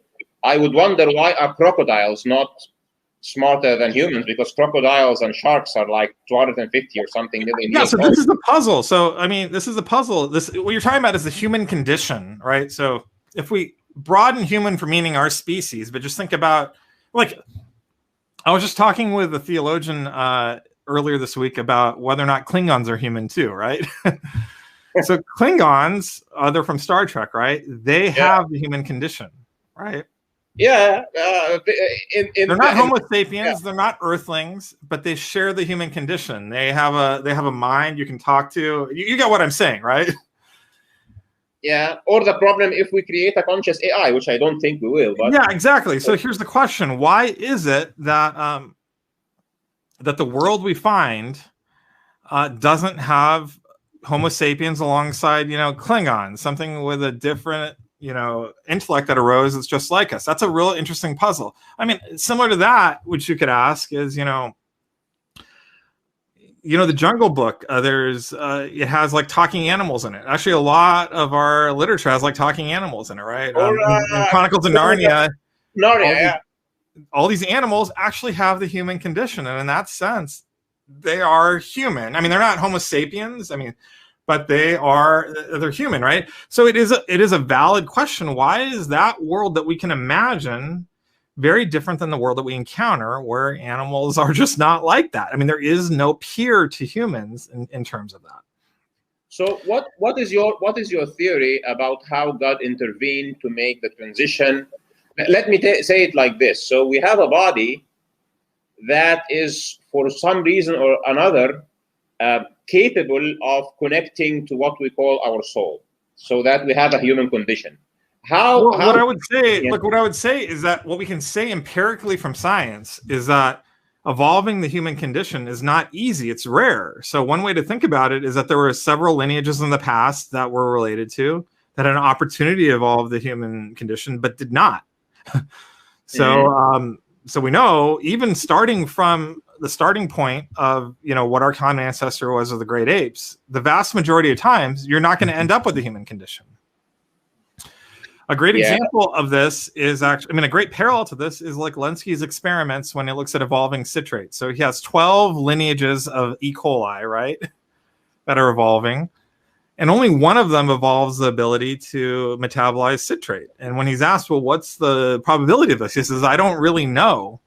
I would wonder why are crocodiles not smarter than humans, because crocodiles and sharks are like 250 or something million years old. This is the puzzle. So, I mean, this is the puzzle. What you're talking about is the human condition, right? So if we broaden human for meaning our species, but just think about, like, I was just talking with a theologian earlier this week about whether or not Klingons are human too, right? So Klingons, they're from Star Trek, right? They have the human condition, right? Yeah. They're not Homo sapiens, they're not Earthlings, but they share the human condition. They have a mind you can talk to. You get what I'm saying, right? Yeah. Or the problem if we create a conscious AI, which I don't think we will. But yeah, exactly. So here's the question: why is it that that the world we find doesn't have Homo sapiens alongside, Klingons, something with a different, intellect that arose that's just like us? That's a real interesting puzzle. I mean, similar to that, which you could ask is, the Jungle Book, it has like talking animals in it. Actually, a lot of our literature has like talking animals in it, right? Or, in Chronicles of Narnia. Narnia, all these animals actually have the human condition, and in that sense, they are human. I mean, they're not Homo sapiens. I mean, but they're human, right? So it is a valid question. Why is that world that we can imagine very different than the world that we encounter, where animals are just not like that? I mean, there is no peer to humans in terms of that. So what is your theory about how God intervened to make the transition? Let me say it like this. So we have a body that is, for some reason or another, capable of connecting to what we call our soul, so that we have a human condition. What I would say is that what we can say empirically from science is that evolving the human condition is not easy. It's rare. So one way to think about it is that there were several lineages in the past that were related to, that had an opportunity to evolve the human condition, but did not. So we know, even starting from the starting point of, what our common ancestor was of the great apes, the vast majority of times, you're not going to end up with the human condition. A great example of this is actually, a great parallel to this is like Lenski's experiments when he looks at evolving citrate. So he has 12 lineages of E. coli, right, that are evolving. And only one of them evolves the ability to metabolize citrate. And when he's asked, well, what's the probability of this? He says, I don't really know.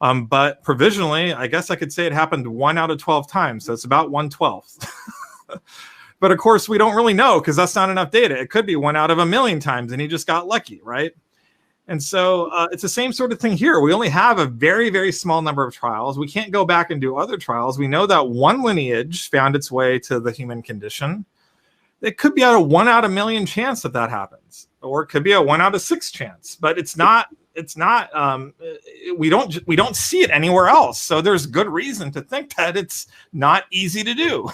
But provisionally, I guess I could say it happened 1 out of 12 times. So it's about 1/12. But of course, we don't really know because that's not enough data. It could be 1 out of 1,000,000 times and he just got lucky, right? And so it's the same sort of thing here. We only have a very, very small number of trials. We can't go back and do other trials. We know that one lineage found its way to the human condition. It could be a 1 out of 1,000,000 chance that happens, or it could be a 1 out of 6 chance, but it's not, we don't see it anywhere else. So there's good reason to think that it's not easy to do.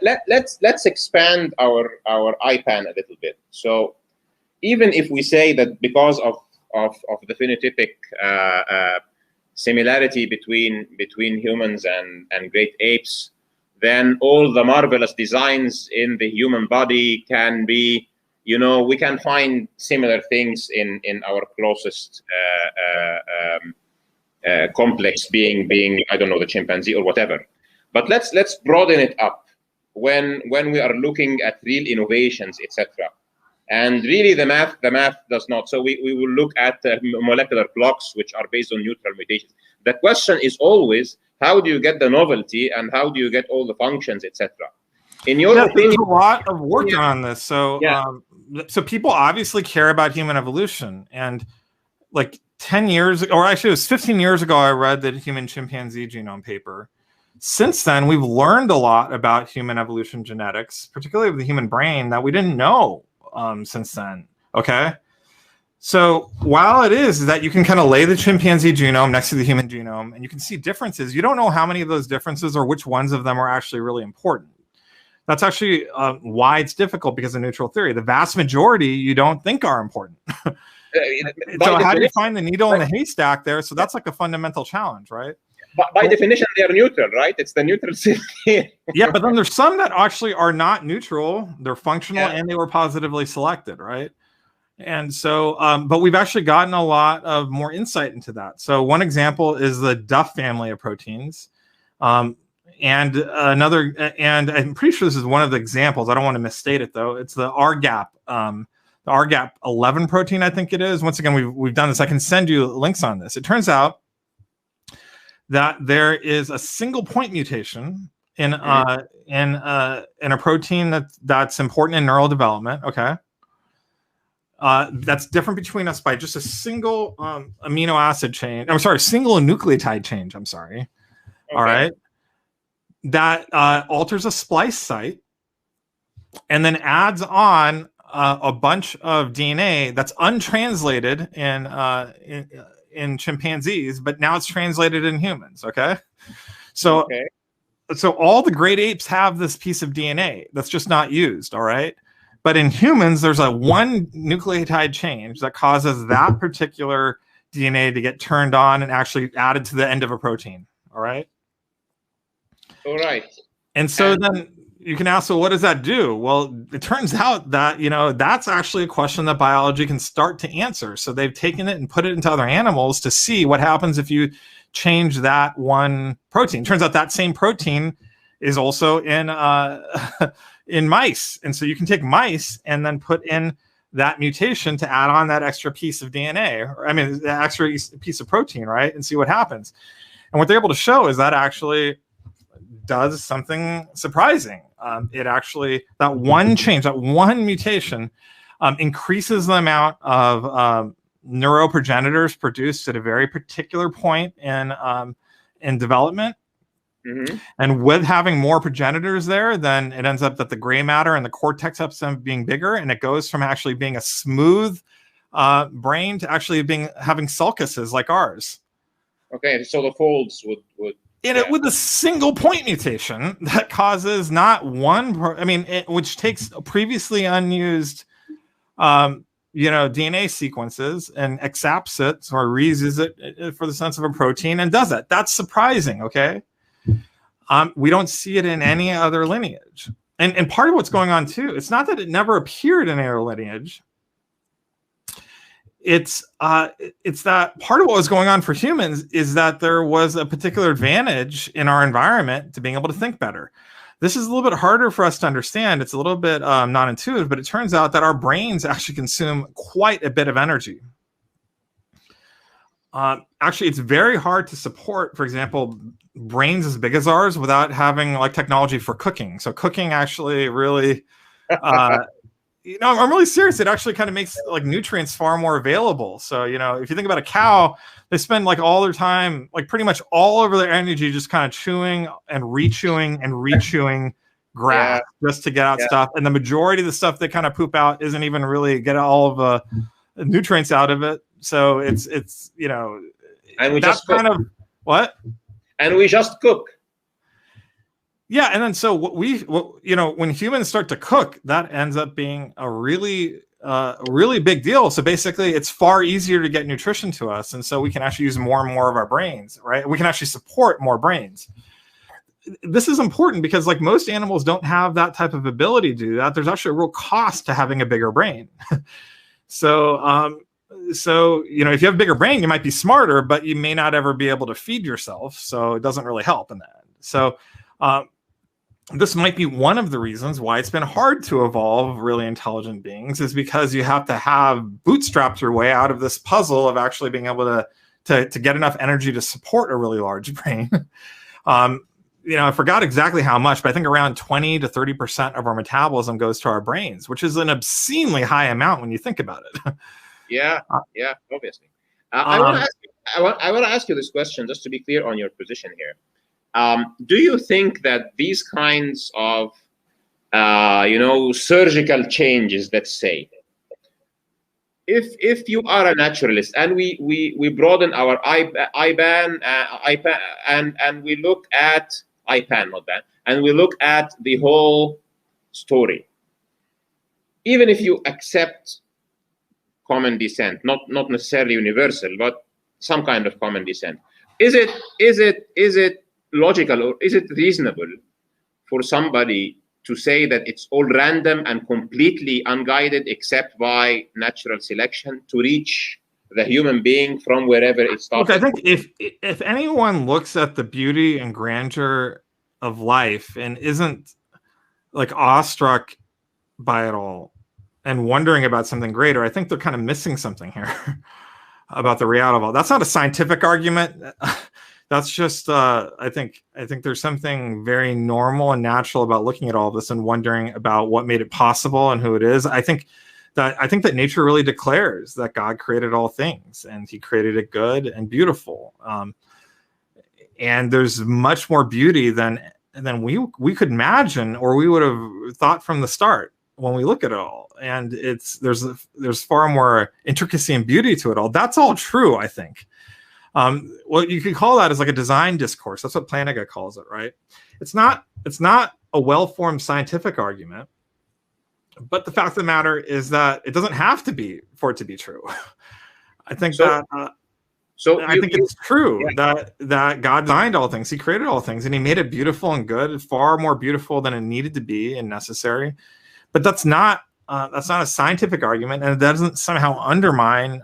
Let's expand our IPAN a little bit. So even if we say that because of of the phenotypic similarity between humans and great apes, then all the marvelous designs in the human body can be, we can find similar things in our closest complex being, I don't know, the chimpanzee or whatever. But let's broaden it up when we are looking at real innovations, etc. And really, the math does not. So we will look at molecular clocks, which are based on neutral mutations. The question is always, how do you get the novelty, and how do you get all the functions, etc. In your opinion, there's a lot of work on this. So, so people obviously care about human evolution, and like 10 years, or actually it was 15 years ago, I read the human chimpanzee genome paper. Since then, we've learned a lot about human evolution genetics, particularly of the human brain, that we didn't know since then. Okay. So while it is that you can kind of lay the chimpanzee genome next to the human genome and you can see differences, you don't know how many of those differences or which ones of them are actually really important. That's actually why it's difficult, because of neutral theory. The vast majority you don't think are important. So how do you find the needle in the haystack there? So that's like a fundamental challenge, right? By definition, they are neutral, right? It's the neutral theory. Yeah, but then there's some that actually are not neutral. They're functional and they were positively selected, right? And so, but we've actually gotten a lot of more insight into that. So one example is the Duff family of proteins. And another, and I'm pretty sure this is one of the examples. I don't want to misstate it though. It's the RGAP, the RGAP 11 protein, I think it is. Once again, we've done this. I can send you links on this. It turns out that there is a single point mutation in a protein that's important in neural development. Okay. That's different between us by just a single amino acid change. I'm sorry, single nucleotide change. I'm sorry. Okay. All right. That alters a splice site and then adds on a bunch of DNA that's untranslated in chimpanzees, but now it's translated in humans. Okay. So, so all the great apes have this piece of DNA that's just not used. All right. But in humans, there's a one nucleotide change that causes that particular DNA to get turned on and actually added to the end of a protein. All right. All right. And so then you can ask, well, what does that do? Well, it turns out that, that's actually a question that biology can start to answer. So they've taken it and put it into other animals to see what happens if you change that one protein. Turns out that same protein is also in in mice. And so you can take mice and then put in that mutation to add on that extra piece of DNA, the extra piece of protein, right? And see what happens. And what they're able to show is that actually does something surprising. It actually, that one change, that one mutation increases the amount of neuroprogenitors produced at a very particular point in development. Mm-hmm. And with having more progenitors there, then it ends up that the gray matter and the cortex ends up being bigger, and it goes from actually being a smooth brain to actually having sulcuses like ours. Okay, so the folds would with a single point mutation that causes not one, which takes previously unused, DNA sequences and accepts it or reuses it for the sense of a protein and does it. That's surprising. Okay. We don't see it in any other lineage. And part of what's going on too, it's not that it never appeared in our lineage. It's that part of what was going on for humans is that there was a particular advantage in our environment to being able to think better. This is a little bit harder for us to understand. It's a little bit non-intuitive, but it turns out that our brains actually consume quite a bit of energy. Actually, it's very hard to support, for example, brains as big as ours without having like technology for cooking. So cooking actually really, I'm really serious. It actually kind of makes like nutrients far more available. So, if you think about a cow, they spend like all their time, like pretty much all over their energy, just kind of chewing and rechewing grass just to get out stuff. And the majority of the stuff they kind of poop out isn't even really get all of the nutrients out of it. So it's and we that's just cook. kind of what? And we just cook. Yeah, and then so when humans start to cook, that ends up being a really really big deal. So basically, it's far easier to get nutrition to us, and so we can actually use more and more of our brains, right? We can actually support more brains. This is important because, like, most animals don't have that type of ability to do that. There's actually a real cost to having a bigger brain. So you know, if you have a bigger brain, you might be smarter, but you may not ever be able to feed yourself. So it doesn't really help in that. So this might be one of the reasons why it's been hard to evolve really intelligent beings, is because you have to have bootstrapped your way out of this puzzle of actually being able to get enough energy to support a really large brain. You know, I forgot exactly how much, but I think around 20 to 30% of our metabolism goes to our brains, which is an obscenely high amount when you think about it. Yeah, obviously. I want to ask you this question just to be clear on your position here. Do you think that these kinds of, you know, surgical changes, let's say, if you are a naturalist and we broaden our IPAN and we look at IPAN, not bad, and we look at the whole story, even if you accept common descent, not necessarily universal, but some kind of common descent, is it logical or is it reasonable for somebody to say that it's all random and completely unguided except by natural selection to reach the human being from wherever it started? Look, I think if anyone looks at the beauty and grandeur of life and isn't like awestruck by it all and wondering about something greater, I think they're kind of missing something here about the reality of all. That's not a scientific argument. That's just I think there's something very normal and natural about looking at all this and wondering about what made it possible and who it is. I think that nature really declares that God created all things and he created it good and beautiful. And there's much more beauty than we could imagine or we would have thought from the start when we look at it all. And there's far more intricacy and beauty to it all. That's all true, I think. Well, you could call that as like a design discourse. That's what Plantinga calls it, right? It's not a well-formed scientific argument, but the fact of the matter is that it doesn't have to be for it to be true. I think it's true that God designed all things. He created all things, and he made it beautiful and good, far more beautiful than it needed to be and necessary. But that's not a scientific argument, and it doesn't somehow undermine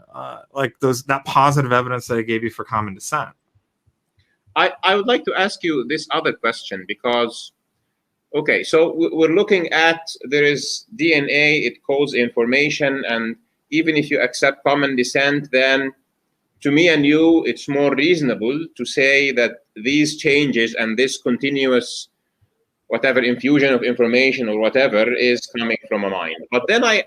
that positive evidence that I gave you for common descent. I would like to ask you this other question because, okay, so we're looking at, there is DNA, it codes information, and even if you accept common descent, then to me and you, it's more reasonable to say that these changes and this continuous whatever infusion of information or whatever is coming from a mind. But then I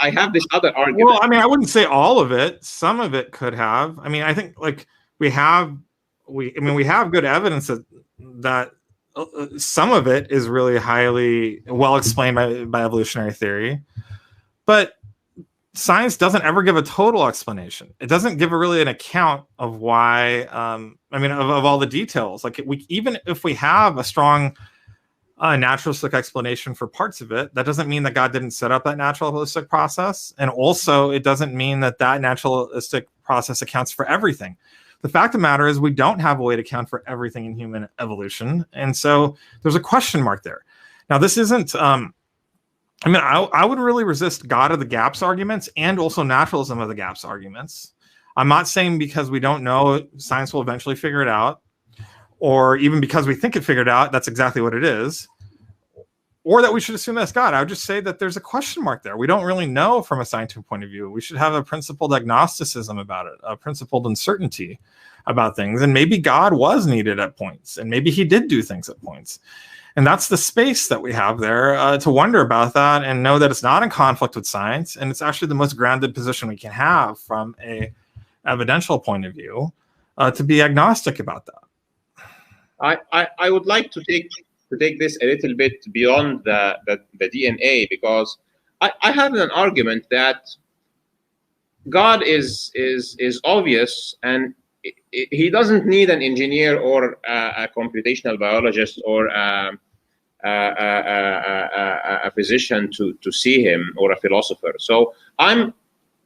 have this other argument. Well, I mean, I wouldn't say all of it. Some of it could have. I mean, I think like we have good evidence that some of it is really highly well explained by evolutionary theory, but science doesn't ever give a total explanation. It doesn't give really an account of why. Of all the details. Like even if we have a strong naturalistic explanation for parts of it, that doesn't mean that God didn't set up that naturalistic process, and also it doesn't mean that naturalistic process accounts for everything. The fact of the matter is we don't have a way to account for everything in human evolution, and so there's a question mark there. Now, this isn't I would really resist God of the gaps arguments and also naturalism of the gaps arguments. I'm not saying because we don't know, science will eventually figure it out, or even because we think it figured out, that's exactly what it is, or that we should assume that's God. I would just say that there's a question mark there. We don't really know from a scientific point of view. We should have a principled agnosticism about it, a principled uncertainty about things. And maybe God was needed at points, and maybe he did do things at points. And that's the space that we have there to wonder about that and know that it's not in conflict with science. And it's actually the most grounded position we can have from a evidential point of view to be agnostic about that. I would like to take this a little bit beyond the DNA, because I have an argument that God is obvious, and he doesn't need an engineer or a computational biologist or a physician to see him, or a philosopher. So I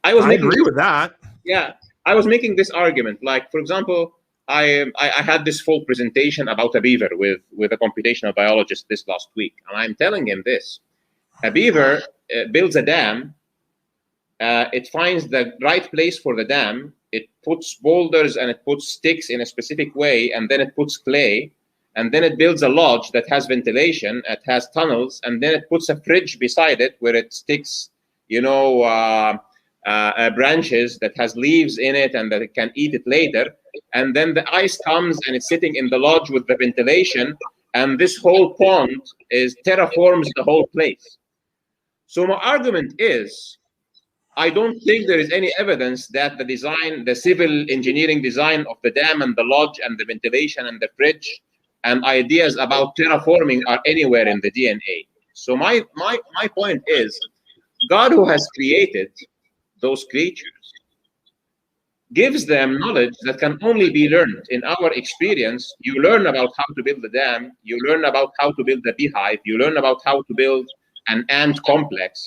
agree with that. Yeah, I was making this argument. Like, for example, I had this full presentation about a beaver with a computational biologist this last week, and I'm telling him this: a beaver builds a dam. It finds the right place for the dam. It puts boulders and it puts sticks in a specific way, and then it puts clay, and then it builds a lodge that has ventilation, it has tunnels, and then it puts a fridge beside it where it sticks, branches that has leaves in it and that it can eat it later. And then the ice comes and it's sitting in the lodge with the ventilation, and this whole pond terraforms the whole place. So my argument is, I don't think there is any evidence that the civil engineering design of the dam and the lodge and the ventilation and the fridge and ideas about terraforming are anywhere in the DNA. So my point is, God, who has created those creatures, gives them knowledge that can only be learned. In our experience, you learn about how to build a dam, you learn about how to build a beehive, you learn about how to build an ant complex.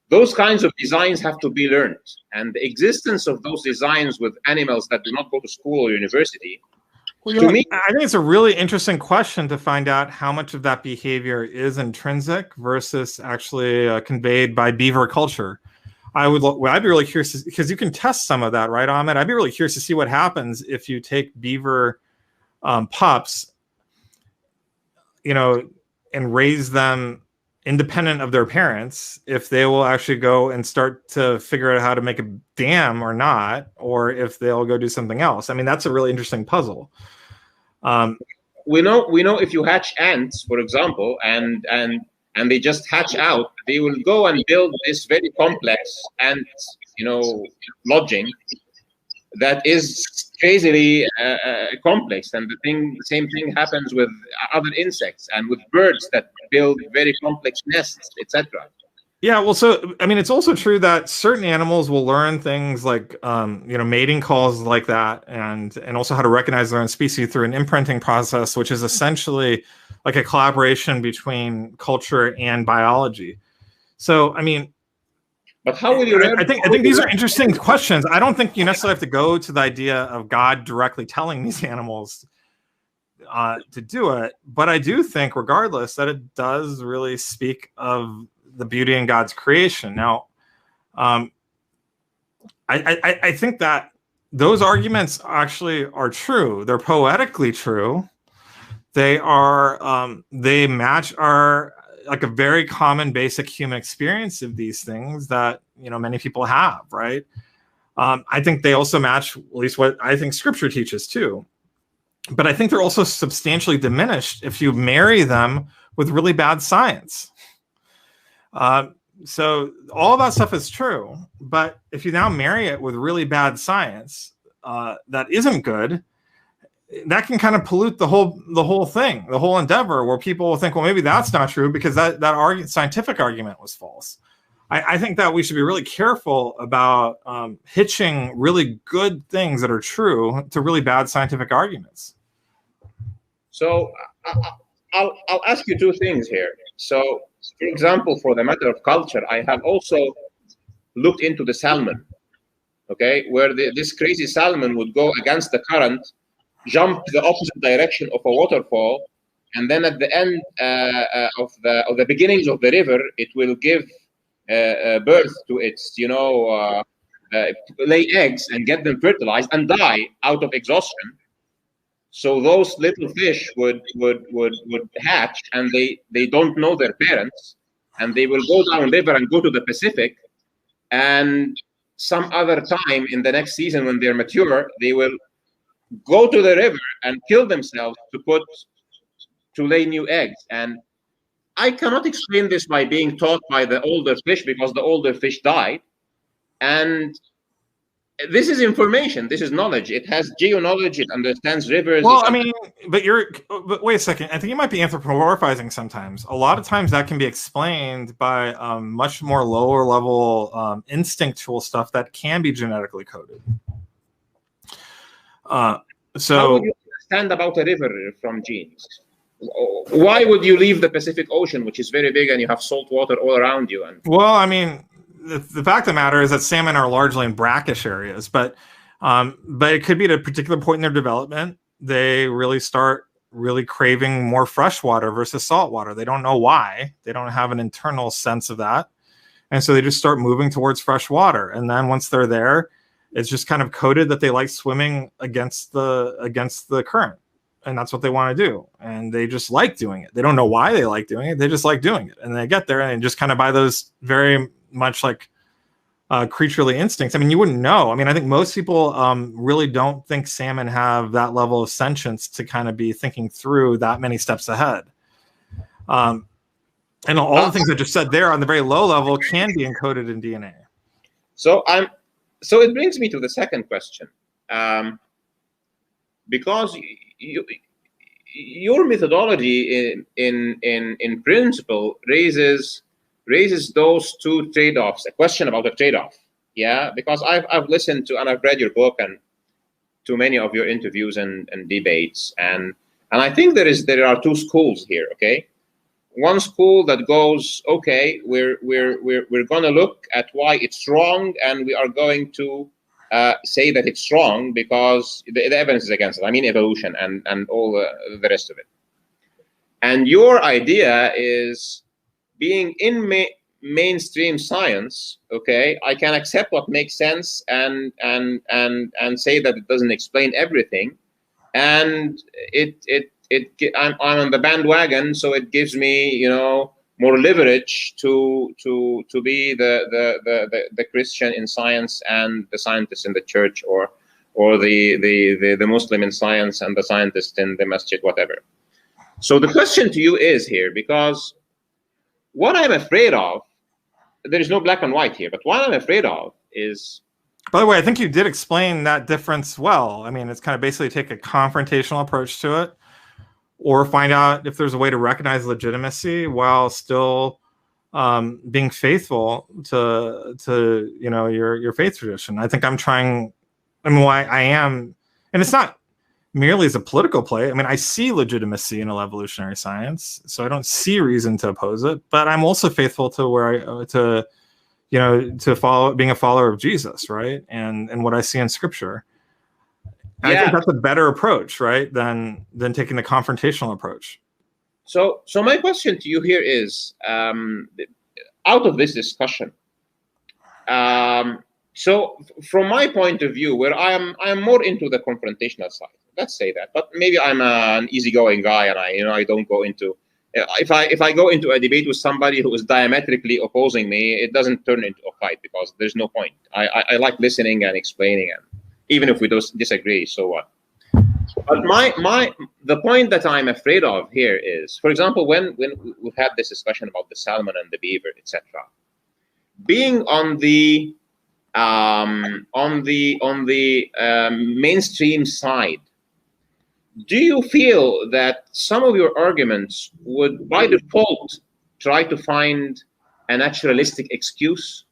Those kinds of designs have to be learned. And the existence of those designs with animals that do not go to school or university, to me, I think it's a really interesting question to find out how much of that behavior is intrinsic versus actually conveyed by beaver culture. I'd be really curious, because you can test some of that, right, Ahmed? I'd be really curious to see what happens if you take beaver pups, and raise them independent of their parents, if they will actually go and start to figure out how to make a dam or not, or if they'll go do something else. I mean, that's a really interesting puzzle. We know if you hatch ants, for example, and they just hatch out, they will go and build this very complex ant, lodging that is crazily complex. And the same thing happens with other insects and with birds that build very complex nests, etc. Yeah, well, so I mean, it's also true that certain animals will learn things like, mating calls like that, and also how to recognize their own species through an imprinting process, which is essentially like a collaboration between culture and biology. So, I mean, but how will you learn? I think these are interesting questions. I don't think you necessarily have to go to the idea of God directly telling these animals to do it, but I do think, regardless, that it does really speak of the beauty in God's creation. Now, I think that those arguments actually are true. They're poetically true. They are they match our like a very common basic human experience of these things that many people have, right? I think they also match at least what I think Scripture teaches too. But I think they're also substantially diminished if you marry them with really bad science. So all that stuff is true, but if you now marry it with really bad science that isn't good, that can kind of pollute the whole thing, the whole endeavor, where people will think, well, maybe that's not true because that scientific argument was false. I think that we should be really careful about hitching really good things that are true to really bad scientific arguments. So I'll ask you two things here. So, for example, for the matter of culture, I have also looked into the salmon, okay, where this crazy salmon would go against the current, jump the opposite direction of a waterfall, and then at the end of the beginnings of the river, it will give birth to its, lay eggs and get them fertilized and die out of exhaustion. So those little fish would hatch, and they don't know their parents, and they will go down river and go to the Pacific, and some other time in the next season when they're mature, they will go to the river and kill themselves to lay new eggs. And I cannot explain this by being taught by the older fish, because the older fish died. And this is information. This is knowledge. It has geo-knowledge. It understands rivers. Well, I mean, but wait a second. I think you might be anthropomorphizing sometimes. A lot of times that can be explained by much more lower level instinctual stuff that can be genetically coded. So how would you understand about a river from genes? Why would you leave the Pacific Ocean, which is very big, and you have salt water all around you? And well, I mean, the fact of the matter is that salmon are largely in brackish areas, but it could be at a particular point in their development they really start really craving more fresh water versus salt water. They don't know why. They don't have an internal sense of that, and so they just start moving towards fresh water. And then once they're there, it's just kind of coded that they like swimming against the current. And that's what they want to do. And they just like doing it. They don't know why they like doing it. They just like doing it. And they get there and just kind of by those very much like creaturely instincts. I mean, you wouldn't know. I mean, I think most people really don't think salmon have that level of sentience to kind of be thinking through that many steps ahead. And all the things I just said there on the very low level can be encoded in DNA. So it brings me to the second question. Because your methodology in principle raises those two trade-offs. A question about the trade-off, yeah. Because I've listened to and I've read your book and to many of your interviews and debates, and I think there are two schools here. Okay, one school that goes, okay, we're going to look at why it's wrong, and we are going to say that it's wrong because the evidence is against it. I mean, evolution and all the rest of it. And your idea is being in mainstream science. Okay, I can accept what makes sense and say that it doesn't explain everything, and I'm on the bandwagon, so it gives me more leverage to be the Christian in science and the scientist in the church, or the Muslim in science and the scientist in the masjid, whatever. So the question to you is here, because what I'm afraid of, there is no black and white here, but what I'm afraid of is. By the way, I think you did explain that difference well. I mean, it's kind of basically take a confrontational approach to it, or find out if there's a way to recognize legitimacy while still being faithful to your faith tradition. I think I'm trying. I mean, why I am, and it's not merely as a political play. I mean, I see legitimacy in evolutionary science, so I don't see reason to oppose it. But I'm also faithful to to follow, being a follower of Jesus, right? And what I see in Scripture. Yeah. I think that's a better approach, right, than taking the confrontational approach. So my question to you here is, out of this discussion, so from my point of view, where I am more into the confrontational side, let's say that, but maybe I'm an easygoing guy, and I don't go into, if I go into a debate with somebody who is diametrically opposing me, it doesn't turn into a fight because there's no point. I like listening and explaining, and even if we disagree, so what? But the point that I'm afraid of here is, for example, when we've had this discussion about the salmon and the beaver, etc., being on the mainstream side, do you feel that some of your arguments would, by default, try to find a naturalistic excuse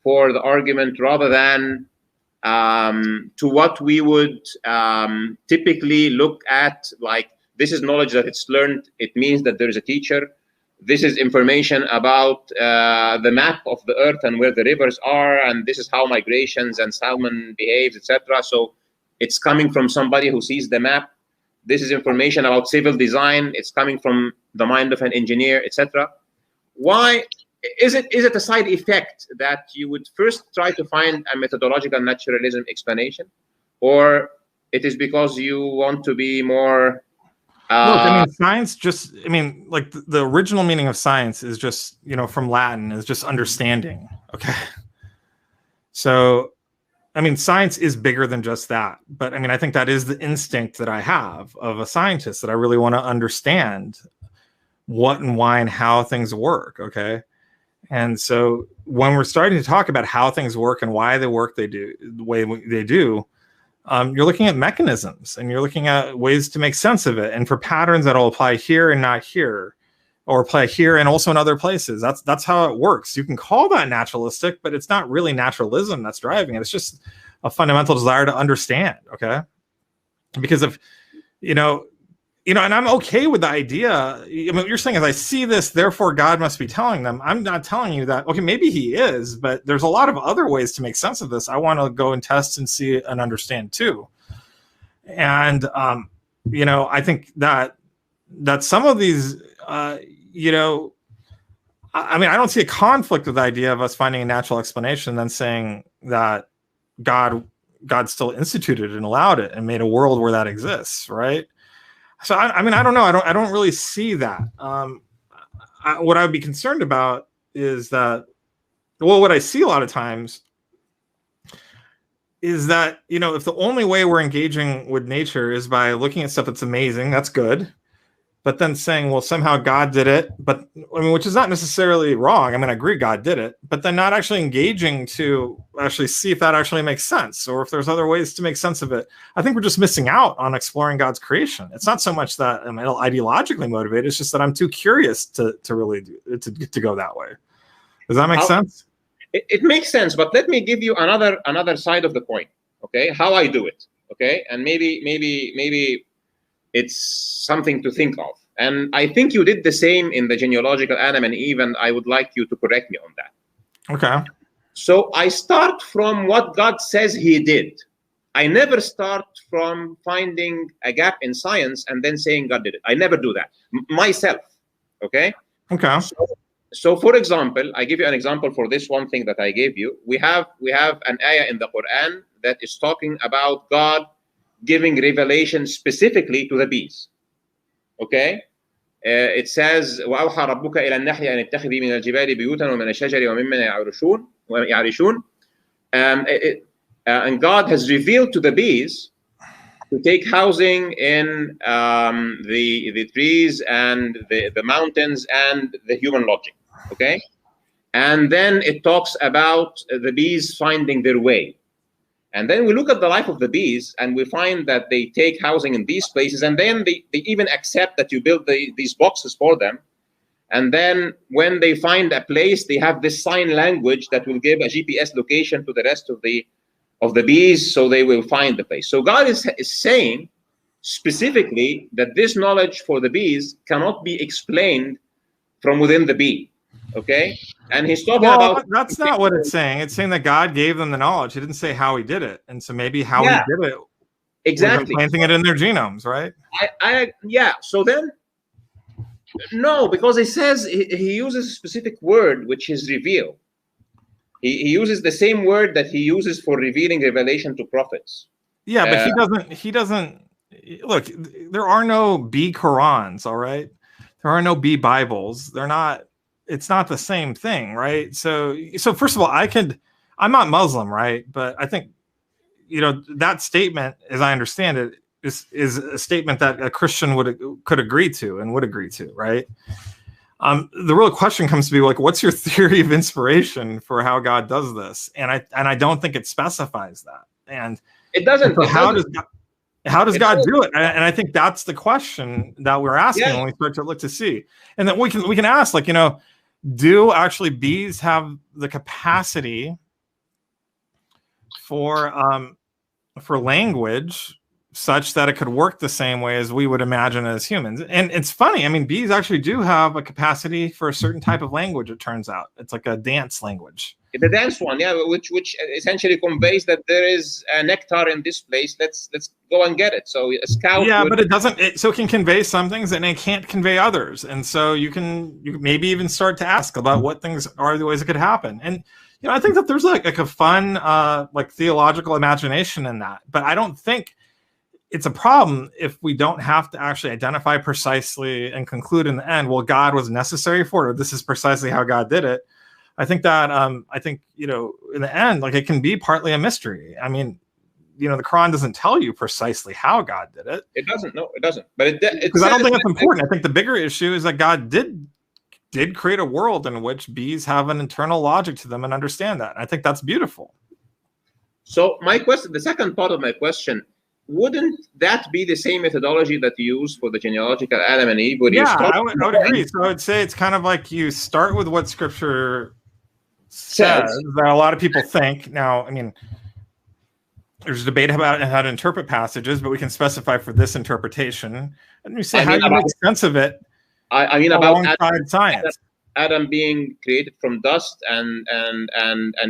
for the argument rather than to what we would typically look at, like, this is knowledge that it's learned, it means that there is a teacher, this is information about the map of the earth and where the rivers are, and this is how migrations and salmon behaves, etc. So it's coming from somebody who sees the map. This is information about civil design, it's coming from the mind of an engineer, etc. Why is it a side effect that you would first try to find a methodological naturalism explanation, or it is because you want to be more Look, I mean, science just, I mean, like the original meaning of science is just, from Latin, is just understanding. Okay. So, I mean, science is bigger than just that. But I mean, I think that is the instinct that I have of a scientist, that I really want to understand what and why and how things work. Okay. And so when we're starting to talk about how things work and why they work the way they do, you're looking at mechanisms and you're looking at ways to make sense of it, and for patterns that will apply here and not here, or apply here and also in other places. That's how it works. You can call that naturalistic, but it's not really naturalism that's driving it. It's just a fundamental desire to understand. Okay, because if you know, and I'm okay with the idea. I mean, what you're saying is I see this, therefore God must be telling them. I'm not telling you that. Okay, maybe he is, but there's a lot of other ways to make sense of this. I want to go and test and see and understand too. And, you know, I think that some of these, you know, I mean, I don't see a conflict with the idea of us finding a natural explanation, then saying that God still instituted and allowed it and made a world where that exists, right? So I mean, I don't know. I don't really see that. What I would be concerned about is that, well, what I see a lot of times is that, you know, if the only way we're engaging with nature is by looking at stuff that's amazing, that's good. But then saying, well, somehow God did it, but I mean, which is not necessarily wrong. I mean, I agree God did it, but then not actually engaging to actually see if that actually makes sense or if there's other ways to make sense of it. I think we're just missing out on exploring God's creation. It's not so much that I'm ideologically motivated. It's just that I'm too curious to really to go that way. Does that make sense? It makes sense, but let me give you another side of the coin. Okay, how I do it. Okay, and maybe it's something to think of. And I think you did the same in the genealogical Adam and Eve, and I would like you to correct me on that. Okay. So I start from what God says he did. I never start from finding a gap in science and then saying God did it. I never do that myself. Okay. Okay. So for example, I give you an example for this one thing that I gave you. We have an ayah in the Quran that is talking about God giving revelation specifically to the bees. Okay? It says, وَأَوْحَى رَبُّكَ إِلَى النَّحْلِ أَنِ اتَّخِذِي مِنَ الْجِبَالِ بُيُوتًا وَمِنَ الشَّجَرِ وَمِمَّا يَعْرِشُونَ. And God has revealed to the bees to take housing in the trees and the mountains and the human logic. Okay? And then it talks about the bees finding their way. And then we look at the life of the bees and we find that they take housing in these places, and then they even accept that you build these boxes for them. And then when they find a place, they have this sign language that will give a GPS location to the rest of the bees, so they will find the place. So God is saying specifically that this knowledge for the bees cannot be explained from within the bee. Okay, and he's talking about. That's not what it's saying. It's saying that God gave them the knowledge. He didn't say how he did it, and so maybe how he did it, exactly, planting it in their genomes, right? Yeah. So then, no, because he says he uses a specific word which is reveal. He uses the same word that he uses for revealing revelation to prophets. Yeah, but he doesn't. Look, there are no bee Qurans. All right, there are no bee Bibles. They're not. It's not the same thing, right? So first of all, I'm not Muslim, right? But I think, you know, that statement, as I understand it, is a statement that a Christian could agree to and would agree to, right? The real question comes to be like, what's your theory of inspiration for how God does this? And I don't think it specifies that. And it doesn't. So how does God do it? And I think that's the question that we're asking when we start to look to see. And then we can ask, like, you know, do actually bees have the capacity for language such that it could work the same way as we would imagine as humans? And it's funny. I mean, bees actually do have a capacity for a certain type of language. It turns out it's like a dance language. The dance one, yeah, which essentially conveys that there is a nectar in this place. Let's go and get it. So a scout. Yeah, but it doesn't. So it can convey some things and it can't convey others. And so you maybe even start to ask about what things are the ways it could happen. And you know, I think that there's like a fun like theological imagination in that. But I don't think it's a problem if we don't have to actually identify precisely and conclude in the end, well, God was necessary for it, or this is precisely how God did it. I think that you know, in the end, like, it can be partly a mystery. I mean, you know, the Quran doesn't tell you precisely how God did it. It doesn't. No, it doesn't. But because I don't think it's important. I think the bigger issue is that God did create a world in which bees have an internal logic to them and understand that. And I think that's beautiful. So my question, the second part of my question, wouldn't that be the same methodology that you use for the genealogical Adam and Eve? I would agree. So I would say it's kind of like you start with what Scripture says that a lot of people think. Now, I mean, there's a debate about how to interpret passages, but we can specify for this interpretation. And you say, I how mean do you about make sense of it I mean about alongside science? Adam being created from dust and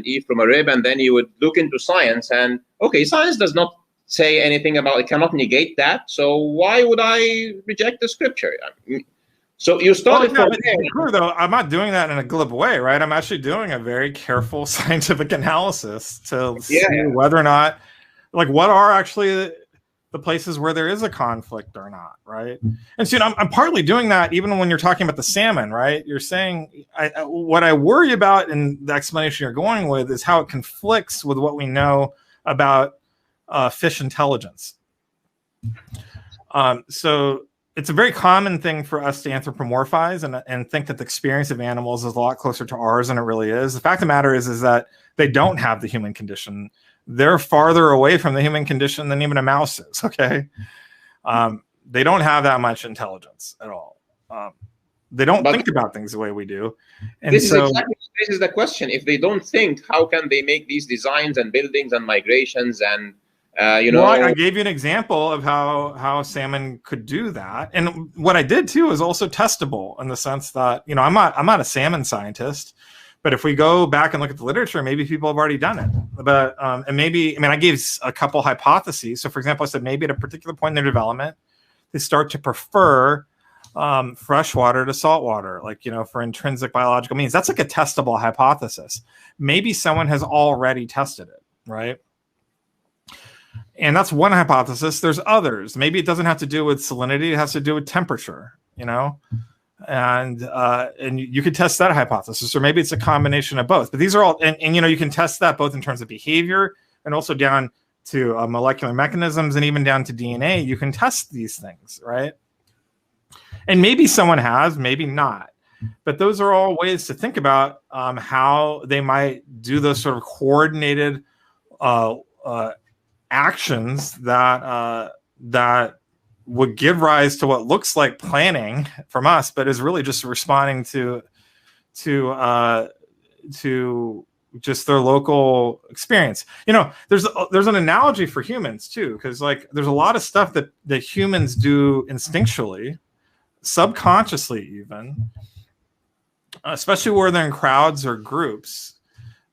Eve from a rib, and then you would look into science, and okay, science does not say anything about it, cannot negate that. So why would I reject the scripture? So you started from there. Though I'm not doing that in a glib way, right? I'm actually doing a very careful scientific analysis to see whether or not, like, what are actually the places where there is a conflict or not, right? And so, I'm partly doing that even when you're talking about the salmon, right? You're saying what I worry about in the explanation you're going with is how it conflicts with what we know about fish intelligence. So it's a very common thing for us to anthropomorphize and think that the experience of animals is a lot closer to ours than it really is. The fact of the matter is that they don't have the human condition. They're farther away from the human condition than even a mouse is, okay? They don't have that much intelligence at all. They don't think about things the way we do. And this is the question. If they don't think, how can they make these designs and buildings and migrations and Well, I gave you an example of how salmon could do that, and what I did too is also testable in the sense that I'm not a salmon scientist, but if we go back and look at the literature, maybe people have already done it. But and maybe I gave a couple hypotheses. So, for example, I said maybe at a particular point in their development, they start to prefer fresh water to salt water, like for intrinsic biological means. That's like a testable hypothesis. Maybe someone has already tested it, right? And that's one hypothesis. There's others. Maybe it doesn't have to do with salinity. It has to do with temperature, and you could test that hypothesis, or maybe it's a combination of both. But these are all, and you can test that both in terms of behavior and also down to molecular mechanisms and even down to DNA. You can test these things, right? And maybe someone has, maybe not. But those are all ways to think about how they might do those sort of coordinated actions that would give rise to what looks like planning from us, but is really just responding to just their local experience. There's an analogy for humans too, because like there's a lot of stuff that humans do instinctually, subconsciously even, especially where they're in crowds or groups.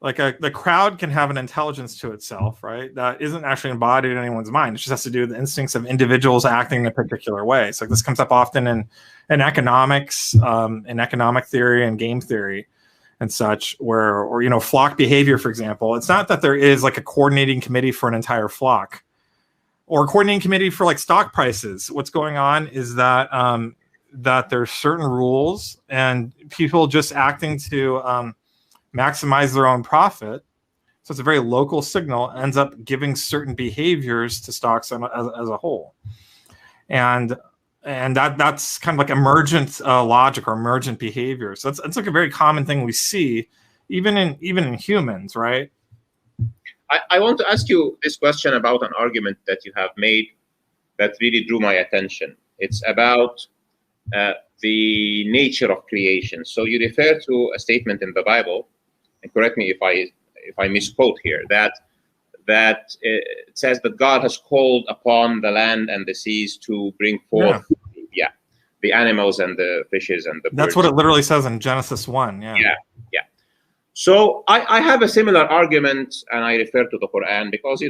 Like the crowd can have an intelligence to itself, right? That isn't actually embodied in anyone's mind. It just has to do with the instincts of individuals acting in a particular way. So this comes up often in economics, in economic theory and game theory and such, or flock behavior, for example. It's not that there is like a coordinating committee for an entire flock or a coordinating committee for like stock prices. What's going on is that that there's certain rules and people just acting to maximize their own profit. So it's a very local signal, ends up giving certain behaviors to stocks as a whole. And that's kind of like emergent logic or emergent behavior. So it's like a very common thing we see even in humans, right? I want to ask you this question about an argument that you have made that really drew my attention. It's about the nature of creation. So you refer to a statement in the Bible, and correct me if I misquote here, that it says that God has called upon the land and the seas to bring forth the animals and the fishes and the birds. That's what it literally says in Genesis 1. Yeah. So I have a similar argument, and I refer to the Quran because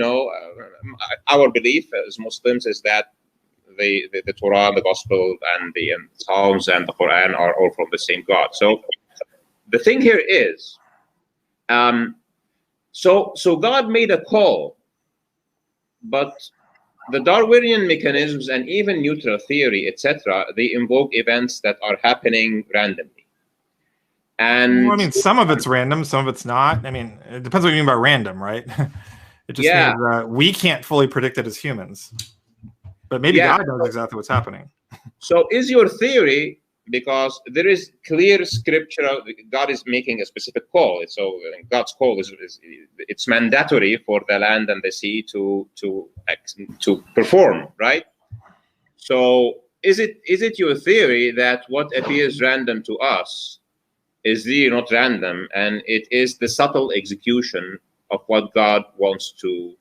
our belief as Muslims is that the Torah, the Gospel, and the Psalms and the Quran are all from the same God. So the thing here is, so God made a call, but the Darwinian mechanisms and even neutral theory, etc., they invoke events that are happening randomly. And some of it's random, some of it's not. It depends what you mean by random, right? It just means that we can't fully predict it as humans, but maybe God knows exactly what's happening. So is your theory, because there is clear scriptural, God is making a specific call. So God's call is it's mandatory for the land and the sea to perform, right? So is it your theory that what appears random to us is really not random, and it is the subtle execution of what God wants to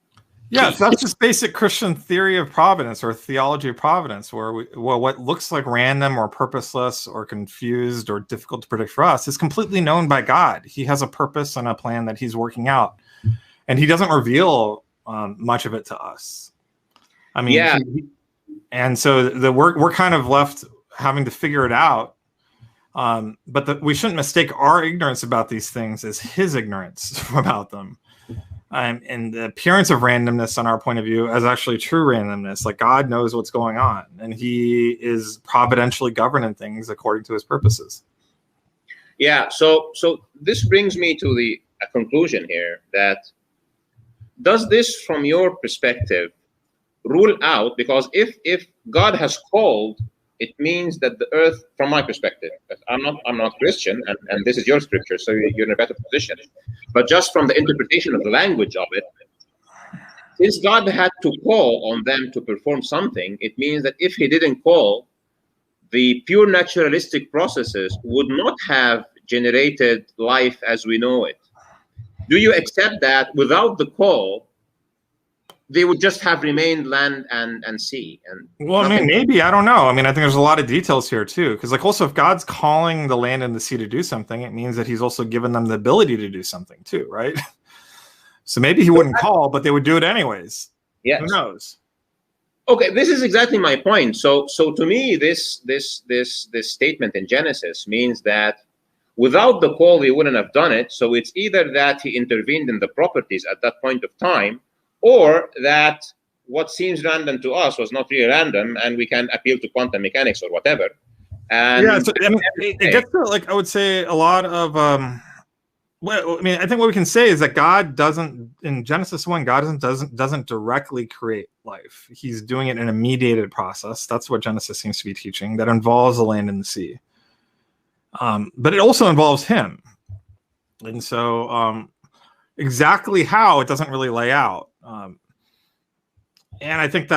Yeah, so that's just basic Christian theory of providence or theology of providence, where what looks like random or purposeless or confused or difficult to predict for us is completely known by God. He has a purpose and a plan that he's working out, and he doesn't reveal much of it to us. I mean, Yeah. And so we're kind of left having to figure it out. But we shouldn't mistake our ignorance about these things as his ignorance about them. And the appearance of randomness on our point of view is actually true randomness. Like God knows what's going on, and he is providentially governing things according to his purposes. Yeah. So this brings me to the conclusion here that does this, from your perspective, rule out, because if God has called, it means that the earth, from my perspective, I'm not Christian, and this is your scripture, so you're in a better position. But just from the interpretation of the language of it, since God had to call on them to perform something, it means that if he didn't call, the pure naturalistic processes would not have generated life as we know it. Do you accept that without the call, they would just have remained land and sea? And well, I mean, maybe, I don't know. I mean, I think there's a lot of details here too, because like also if God's calling the land and the sea to do something, it means that he's also given them the ability to do something too, right? So maybe he wouldn't call, but they would do it anyways. Yes. Who knows? Okay, this is exactly my point. So to me, this statement in Genesis means that without the call, he wouldn't have done it. So it's either that he intervened in the properties at that point of time, or that what seems random to us was not really random, and we can appeal to quantum mechanics or whatever. And yeah, so, I mean, it gets to, like, I would say a lot of, well, I mean, I think what we can say is that God doesn't, in Genesis 1, God doesn't directly create life. He's doing it in a mediated process. That's what Genesis seems to be teaching, that involves the land and the sea. But it also involves him. And so exactly how, it doesn't really lay out. And I think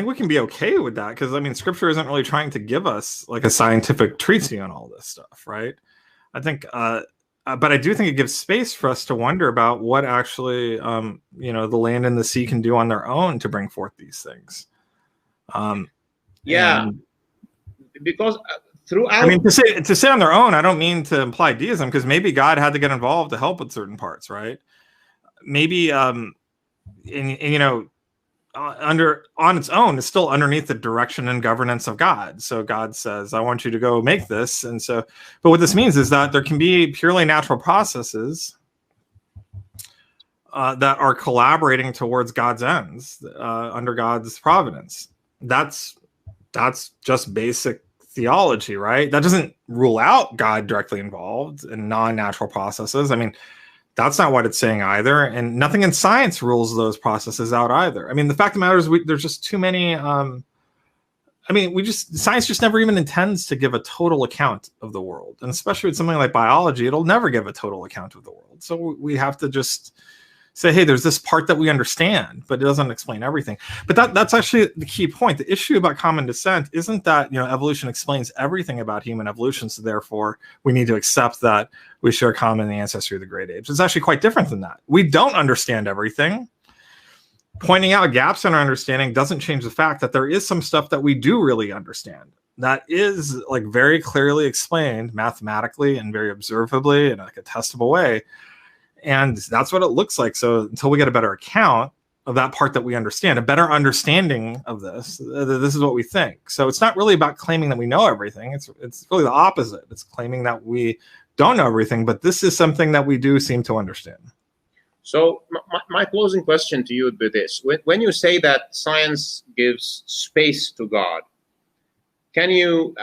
we can be okay with that, because I mean, scripture isn't really trying to give us like a scientific treatise on all this stuff, right? I think, but I do think it gives space for us to wonder about what actually, the land and the sea can do on their own to bring forth these things. Because throughout, I mean, to say on their own, I don't mean to imply deism, because maybe God had to get involved to help with certain parts, right? Maybe, on its own, it's still underneath the direction and governance of God. So God says, I want you to go make this. And so, but what this means is that there can be purely natural processes that are collaborating towards God's ends under God's providence. That's just basic theology, right? That doesn't rule out God directly involved in non-natural processes. I mean, that's not what it's saying either. And nothing in science rules those processes out either. I mean, the fact of the matter is there's just too many, science just never even intends to give a total account of the world. And especially with something like biology, it'll never give a total account of the world. So we have to just say, hey, there's this part that we understand, but it doesn't explain everything. But that's actually the key point. The issue about common descent isn't that, evolution explains everything about human evolution, so therefore we need to accept that we share common ancestry of the great apes. It's actually quite different than that. We don't understand everything. Pointing out gaps in our understanding doesn't change the fact that there is some stuff that we do really understand that is like very clearly explained mathematically and very observably in like a testable way. And that's what it looks like. So until we get a better account of that part that we understand, a better understanding of this is what we think. So it's not really about claiming that we know everything. It's really the opposite. It's claiming that we don't know everything, but this is something that we do seem to understand. So my closing question to you would be this. When you say that science gives space to God, can you,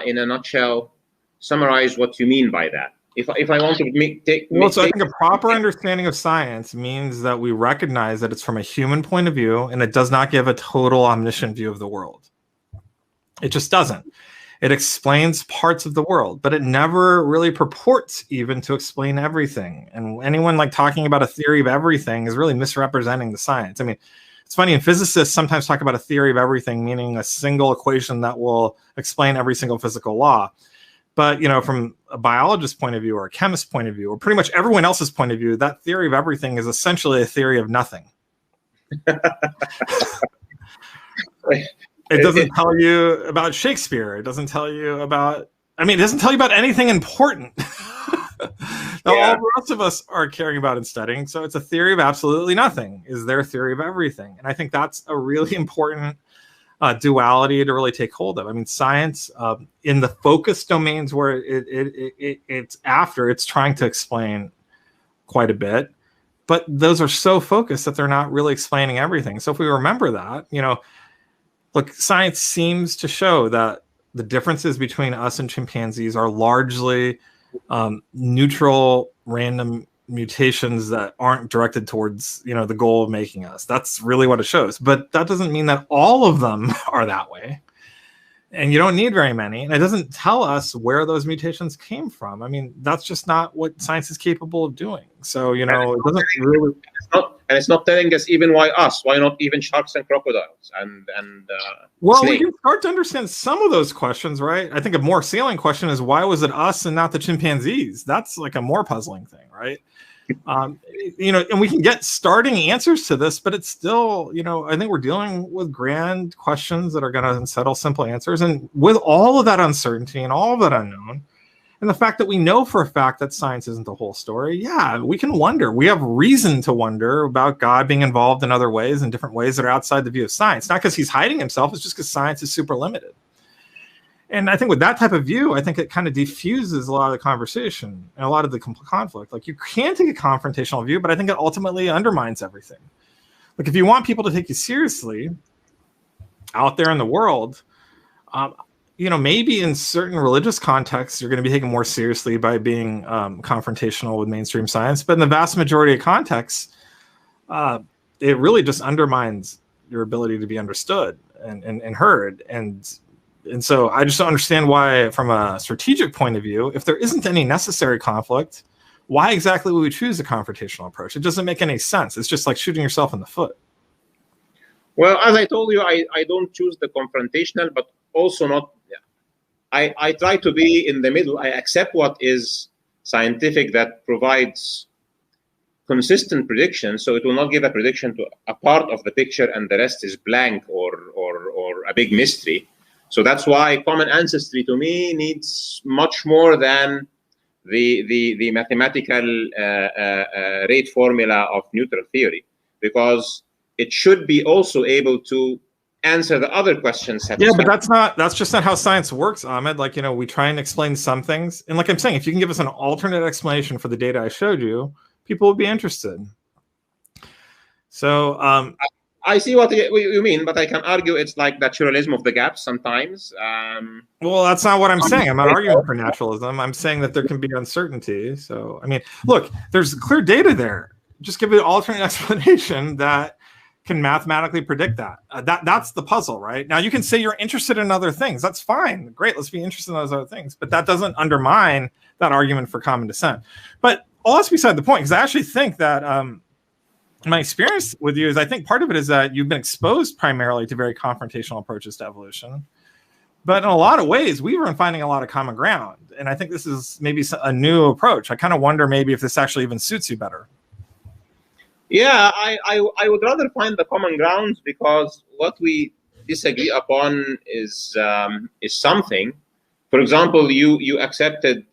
in a nutshell, summarize what you mean by that? If I want to I think a proper understanding of science means that we recognize that it's from a human point of view, and it does not give a total omniscient view of the world. It just doesn't. It explains parts of the world, but it never really purports even to explain everything. And anyone like talking about a theory of everything is really misrepresenting the science. I mean, it's funny, and physicists sometimes talk about a theory of everything, meaning a single equation that will explain every single physical law. But, from a biologist's point of view or a chemist's point of view, or pretty much everyone else's point of view, that theory of everything is essentially a theory of nothing. It doesn't tell you about Shakespeare. It doesn't tell you about, I mean, it doesn't tell you about anything important. Now, all the rest of us are caring about and studying. So it's a theory of absolutely nothing is their theory of everything. And I think that's a really important duality to really take hold of. I mean, science in the focus domains where it's trying to explain quite a bit, but those are so focused that they're not really explaining everything. So if we remember that, you know, look, science seems to show that the differences between us and chimpanzees are largely neutral, random mutations that aren't directed towards, you know, the goal of making us. That's really what it shows. But that doesn't mean that all of them are that way. And you don't need very many. And it doesn't tell us where those mutations came from. I mean, that's just not what science is capable of doing. So, you know, it doesn't really... It's not telling us even why us. Why not even sharks and crocodiles? Well, snakes? We can start to understand some of those questions, right? I think a more salient question is, why was it us and not the chimpanzees? That's like a more puzzling thing, right? You know, and we can get starting answers to this, but it's still, you know, I think we're dealing with grand questions that are going to unsettle simple answers. And with all of that uncertainty and all of that unknown, and the fact that we know for a fact that science isn't the whole story, yeah, we can wonder. We have reason to wonder about God being involved in other ways, in different ways that are outside the view of science. Not because he's hiding himself, it's just because science is super limited. And I think with that type of view, I think it kind of diffuses a lot of the conversation and a lot of the conflict. Like, you can take a confrontational view, but I think it ultimately undermines everything. Like, if you want people to take you seriously out there in the world, you know, maybe in certain religious contexts, you're going to be taken more seriously by being confrontational with mainstream science. But in the vast majority of contexts, it really just undermines your ability to be understood and heard. And so I just don't understand why, from a strategic point of view, if there isn't any necessary conflict, why exactly would we choose a confrontational approach? It doesn't make any sense. It's just like shooting yourself in the foot. Well, as I told you, I don't choose the confrontational, but also not. I try to be in the middle. I accept what is scientific that provides consistent predictions, so it will not give a prediction to a part of the picture and the rest is blank or a big mystery. So that's why common ancestry to me needs much more than the mathematical rate formula of neutral theory, because it should be also able to answer the other questions. Yeah, but that's just not how science works, Ahmed. Like, you know, we try and explain some things, and like I'm saying, if you can give us an alternate explanation for the data I showed you, people will be interested. So I see what you mean, but I can argue it's like naturalism of the gaps sometimes. Well, that's not what I'm saying. I'm not arguing for naturalism. I'm saying that there can be uncertainty. So, I mean, look, there's clear data there. Just give it an alternate explanation that can mathematically predict that. That's the puzzle, right? Now, you can say you're interested in other things. That's fine. Great. Let's be interested in those other things. But that doesn't undermine that argument for common descent. But all that's beside the point, because I actually think that my experience with you is, I think part of it is that you've been exposed primarily to very confrontational approaches to evolution. But in a lot of ways, we've been finding a lot of common ground. And I think this is maybe a new approach. I kind of wonder maybe if this actually even suits you better. Yeah, I would rather find the common grounds, because what we disagree upon is something. For example, you accepted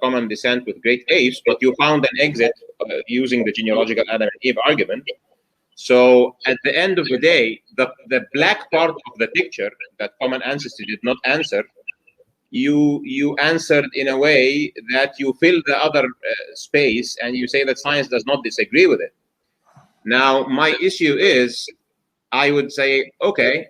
common descent with great apes, but you found an exit using the genealogical Adam and Eve argument. So at the end of the day, the black part of the picture that common ancestry did not answer, you answered in a way that you fill the other space, and you say that science does not disagree with it. Now, my issue is, I would say, okay,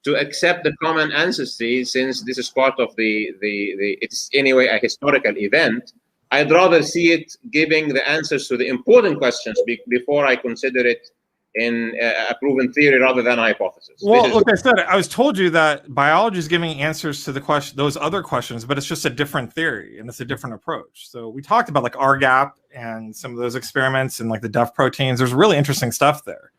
to accept the common ancestry, since this is part of it's anyway a historical event, I'd rather see it giving the answers to the important questions before I consider it in a proven theory rather than a hypothesis. Well, like I said, I was told you that biology is giving answers to those other questions, but it's just a different theory and it's a different approach. So we talked about like RGAP and some of those experiments and like the DEF proteins. There's really interesting stuff there.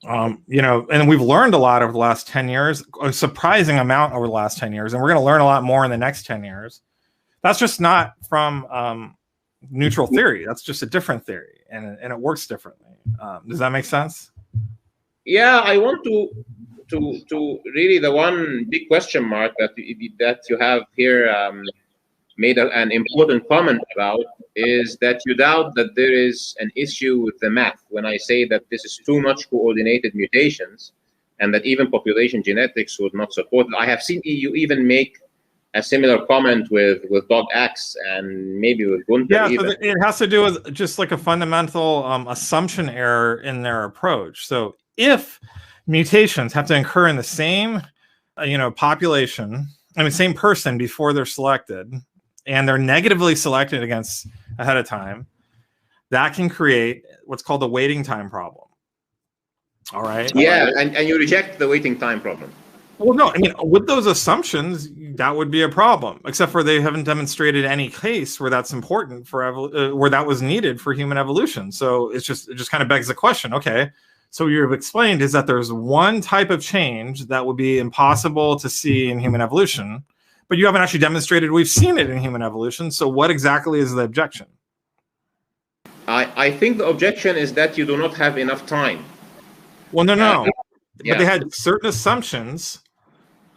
You know, and we've learned a lot over the last 10 years, a surprising amount over the last 10 years, and we're going to learn a lot more in the next 10 years. That's just not from neutral theory. That's just a different theory. and it works differently. Does that make sense? Yeah, I want to really, the one big question mark that you have here made an important comment about is that you doubt that there is an issue with the math when I say that this is too much coordinated mutations and that even population genetics would not support it. I have seen you even make a similar comment with Dog X and maybe with Gunther. Yeah, even. So it has to do with just like a fundamental assumption error in their approach. So if mutations have to occur in the same population, same person before they're selected, and they're negatively selected against ahead of time, that can create what's called the waiting time problem. All right. Yeah, and you reject the waiting time problem. Well, no, with those assumptions, that would be a problem, except for they haven't demonstrated any case where that's important for where that was needed for human evolution. So it just kind of begs the question. Okay, so what you've explained is that there's one type of change that would be impossible to see in human evolution, but you haven't actually demonstrated we've seen it in human evolution. So what exactly is the objection? I think the objection is that you do not have enough time. Well, no. Yeah. But they had certain assumptions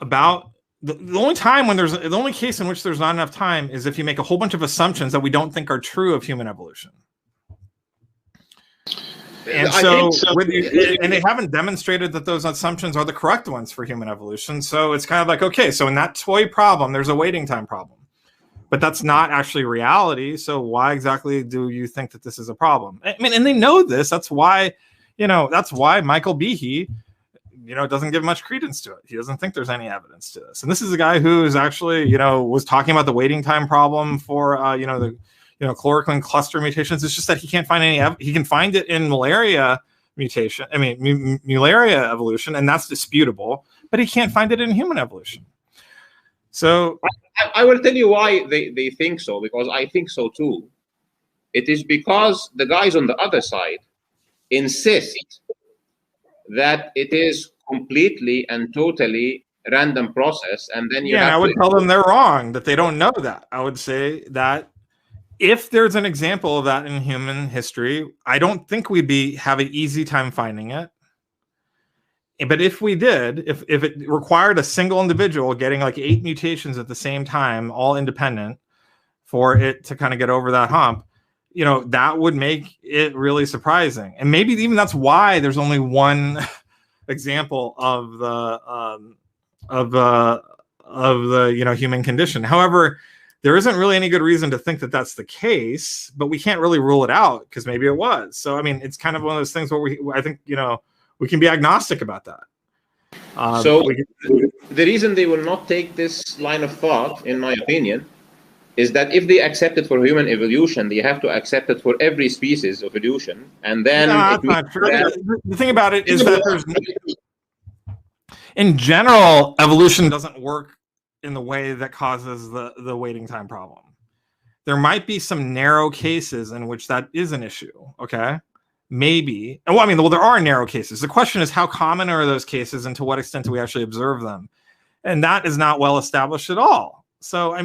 about the only time when there's the only case in which there's not enough time is if you make a whole bunch of assumptions that we don't think are true of human evolution. And and they haven't demonstrated that those assumptions are the correct ones for human evolution. So it's kind of like, okay, so in that toy problem, there's a waiting time problem, but that's not actually reality. So why exactly do you think that this is a problem? And they know this. That's why, Michael Behe, doesn't give much credence to it. He doesn't think there's any evidence to this. And this is a guy who is actually, was talking about the waiting time problem for, chloroquine cluster mutations. It's just that he can't find any. He can find it in malaria mutation. Malaria evolution, and that's disputable. But he can't find it in human evolution. So I will tell you why they think so, because I think so too. It is because the guys on the other side insist that it is completely and totally random process, and then I would tell them they're wrong, that they don't know that. I would say that if there's an example of that in human history, I don't think we'd have an easy time finding it. But if we did, if it required a single individual getting like 8 mutations at the same time, all independent, for it to kind of get over that hump, that would make it really surprising. And maybe even that's why there's only one example of the human condition. However, there isn't really any good reason to think that that's the case, but we can't really rule it out because maybe it was. So, it's kind of one of those things where I think, we can be agnostic about that. The reason they will not take this line of thought, in my opinion, is that if they accept it for human evolution, they have to accept it for every species of evolution. And then that's not true. The thing about it is that in general, evolution doesn't work in the way that causes the waiting time problem. There might be some narrow cases in which that is an issue. Okay. Maybe. Well, there are narrow cases. The question is, how common are those cases and to what extent do we actually observe them? And that is not well established at all. So,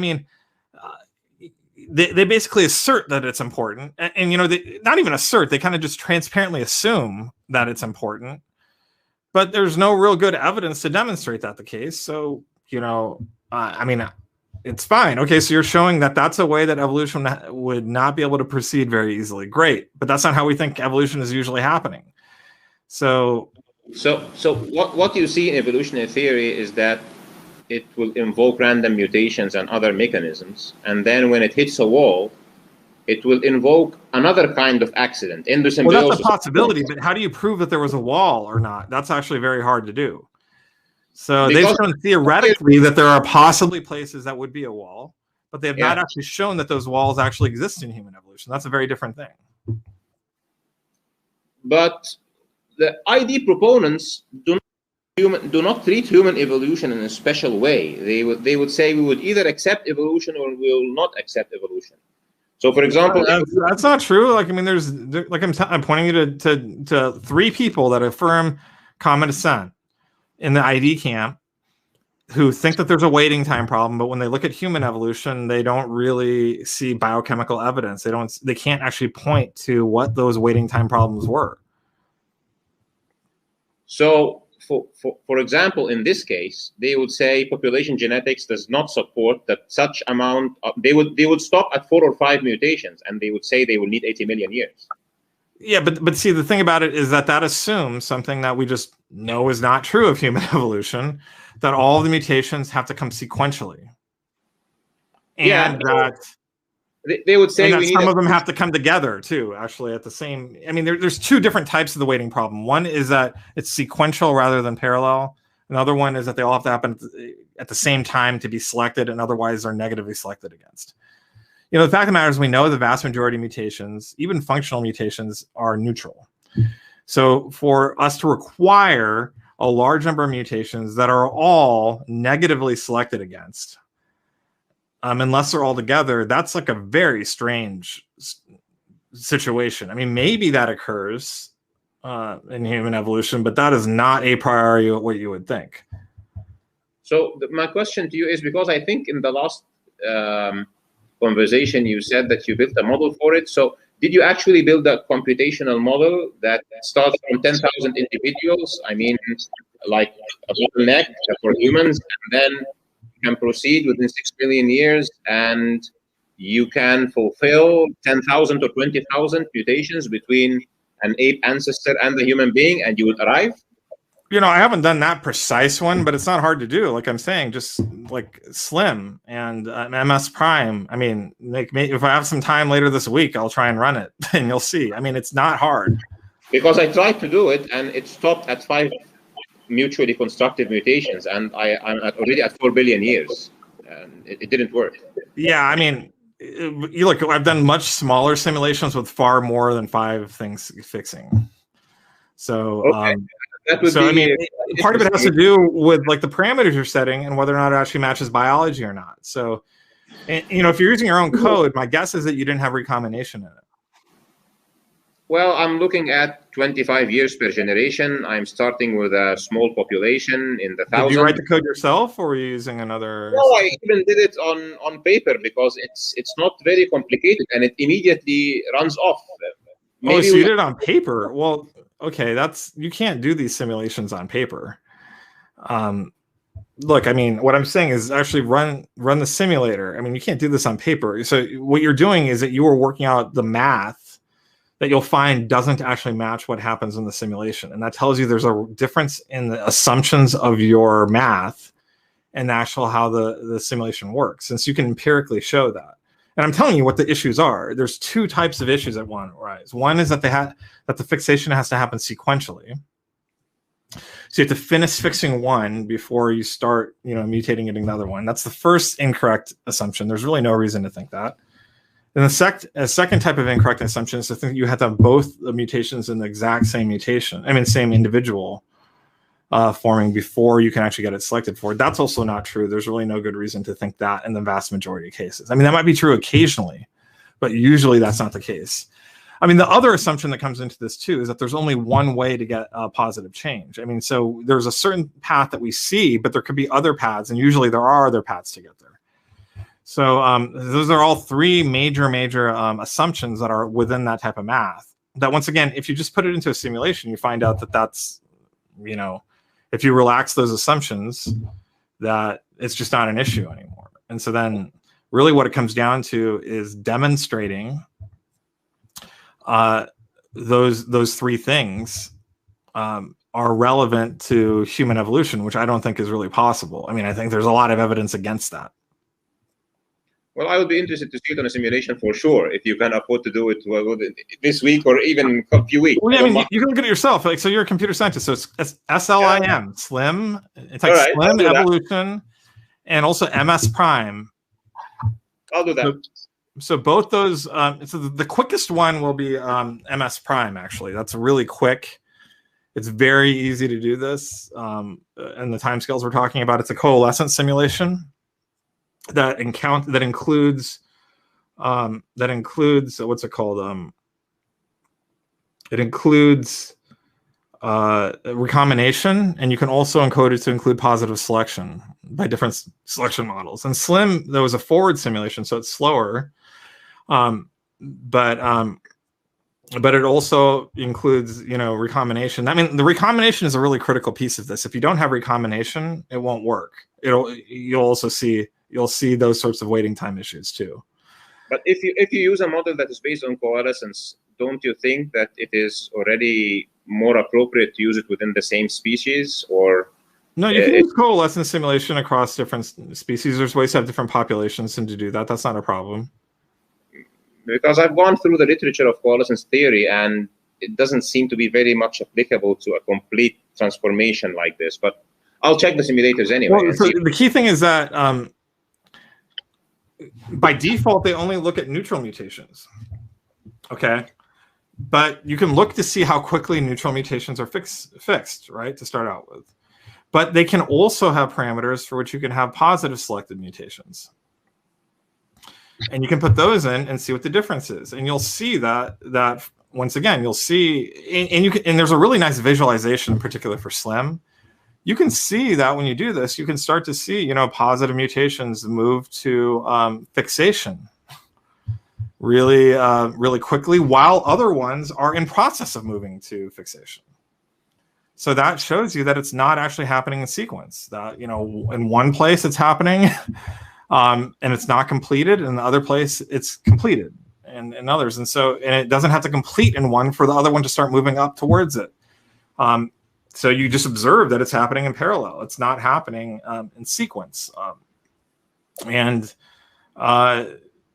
they basically assert that it's important. And they not even assert, they kind of just transparently assume that it's important. But there's no real good evidence to demonstrate that the case. So, it's fine. Okay, so you're showing that that's a way that evolution would not be able to proceed very easily. Great, but that's not how we think evolution is usually happening. So what you see in evolutionary theory is that it will invoke random mutations and other mechanisms, and then when it hits a wall, it will invoke another kind of accident. Endosymbiosis. Well, that's a possibility, but how do you prove that there was a wall or not? That's actually very hard to do. So they've shown theoretically that there are possibly places that would be a wall, but they have not actually shown that those walls actually exist in human evolution. That's a very different thing. But the ID proponents do not treat human evolution in a special way. They would say we would either accept evolution or we will not accept evolution. So, for example, that's not true. I'm pointing you to 3 people that affirm common descent in the ID camp, who think that there's a waiting time problem, but when they look at human evolution, they don't really see biochemical evidence. They can't actually point to what those waiting time problems were. So, for example, in this case, they would say population genetics does not support that such amount. They would stop at 4 or 5 mutations, and they would say they will need 80 million years. Yeah, but see, the thing about it is that assumes something that we just know is not true of human evolution, that all the mutations have to come sequentially. And that they would say that some of them have to come together too, actually, at the same. I mean, there's 2 different types of the waiting problem. One is that it's sequential rather than parallel. Another one is that they all have to happen at the same time to be selected, and otherwise they're negatively selected against. You know, the fact of the matter is we know the vast majority of mutations, even functional mutations, are neutral. So for us to require a large number of mutations that are all negatively selected against, unless they're all together, that's like a very strange situation. I mean, maybe that occurs in human evolution, but that is not a priori what you would think. So my question to you is, because I think in the last conversation you said that you built a model for it. So did you actually build a computational model that starts from 10,000 individuals? I mean, like a bottleneck for humans, and then can proceed within 6 million years, and you can fulfill 10,000 or 20,000 mutations between an ape ancestor and the human being, and you would arrive? You know, I haven't done that precise one, but it's not hard to do. Like I'm saying, just like Slim and MS Prime. I mean, if I have some time later this week, I'll try and run it, and you'll see. I mean, it's not hard. Because I tried to do it, and it stopped at 5 mutually constructive mutations, and I'm already at 4 billion years, and it didn't work. Yeah, I mean, you look. I've done much smaller simulations with far more than 5 things fixing. So. Okay. I mean, part of it has to do with like the parameters you're setting and whether or not it actually matches biology or not. So, you know, if you're using your own code, my guess is that you didn't have recombination in it. Well, I'm looking at 25 years per generation. I'm starting with a small population in the thousands. Did you write the code yourself, or were you using another? No, I even did it on paper because it's not very complicated and it immediately runs off. Maybe so you did it on paper. Well, okay, you can't do these simulations on paper. Look, I mean, what I'm saying is actually run the simulator. I mean, you can't do this on paper. So what you're doing is that you are working out the math that you'll find doesn't actually match what happens in the simulation. And that tells you there's a difference in the assumptions of your math and actual how the simulation works, since you can empirically show that. And I'm telling you what the issues are. There's 2 types of issues that want to arise. One is that the fixation has to happen sequentially. So you have to finish fixing one before you start, you know, mutating into another one. That's the first incorrect assumption. There's really no reason to think that. And a second type of incorrect assumption is to think you have to have both the mutations in the exact same mutation. I mean, same individual forming before you can actually get it selected for. That's also not true. There's really no good reason to think that in the vast majority of cases. I mean, that might be true occasionally, but usually that's not the case. I mean, the other assumption that comes into this too is that there's only one way to get a positive change. I mean, so there's a certain path that we see, but there could be other paths, and usually there are other paths to get there. So those are all 3 major assumptions that are within that type of math. That once again, if you just put it into a simulation, you find out that that's, you know, if you relax those assumptions, that it's just not an issue anymore. And so then really what it comes down to is demonstrating those 3 things are relevant to human evolution, which I don't think is really possible. I mean, I think there's a lot of evidence against that. Well, I would be interested to see it on a simulation for sure, if you can afford to do it this week or even a few weeks. Well, yeah, I mean, you can look at it yourself. Like, so you're a computer scientist, so it's SLIM, yeah. Slim. It's like right, Slim Evolution, and also MS Prime. I'll do that. So both those. So the quickest one will be MS Prime. Actually, that's really quick. It's very easy to do this, and the timescales we're talking about. It's a coalescence simulation that includes what's it called? It includes recombination, and you can also encode it to include positive selection. by different selection models. And SLIM, there was a forward simulation, so it's slower. But it also includes, recombination. I mean, the recombination is a really critical piece of this. If you don't have recombination, it won't work. You'll see those sorts of waiting time issues too. But if you use a model that is based on coalescence, don't you think that it is already more appropriate to use it within the same species? Or no, you can use coalescence simulation across different species. There's ways to have different populations and to do that. That's not a problem. Because I've gone through the literature of coalescence theory, and it doesn't seem to be very much applicable to a complete transformation like this. But I'll check the simulators anyway. Well, so the key thing is that by default, they only look at neutral mutations. Okay. But you can look to see how quickly neutral mutations are fixed, right, to start out with. But they can also have parameters for which you can have positive selected mutations. And you can put those in and see what the difference is. And you'll see that once again, you'll see, and there's a really nice visualization in particular for SLIM. You can see that when you do this, you can start to see, positive mutations move to fixation really, really quickly, while other ones are in process of moving to fixation. So that shows you that it's not actually happening in sequence. That, in one place it's happening, and it's not completed, and in the other place it's completed, and others. And it doesn't have to complete in one for the other one to start moving up towards it. So you just observe that it's happening in parallel. It's not happening in sequence.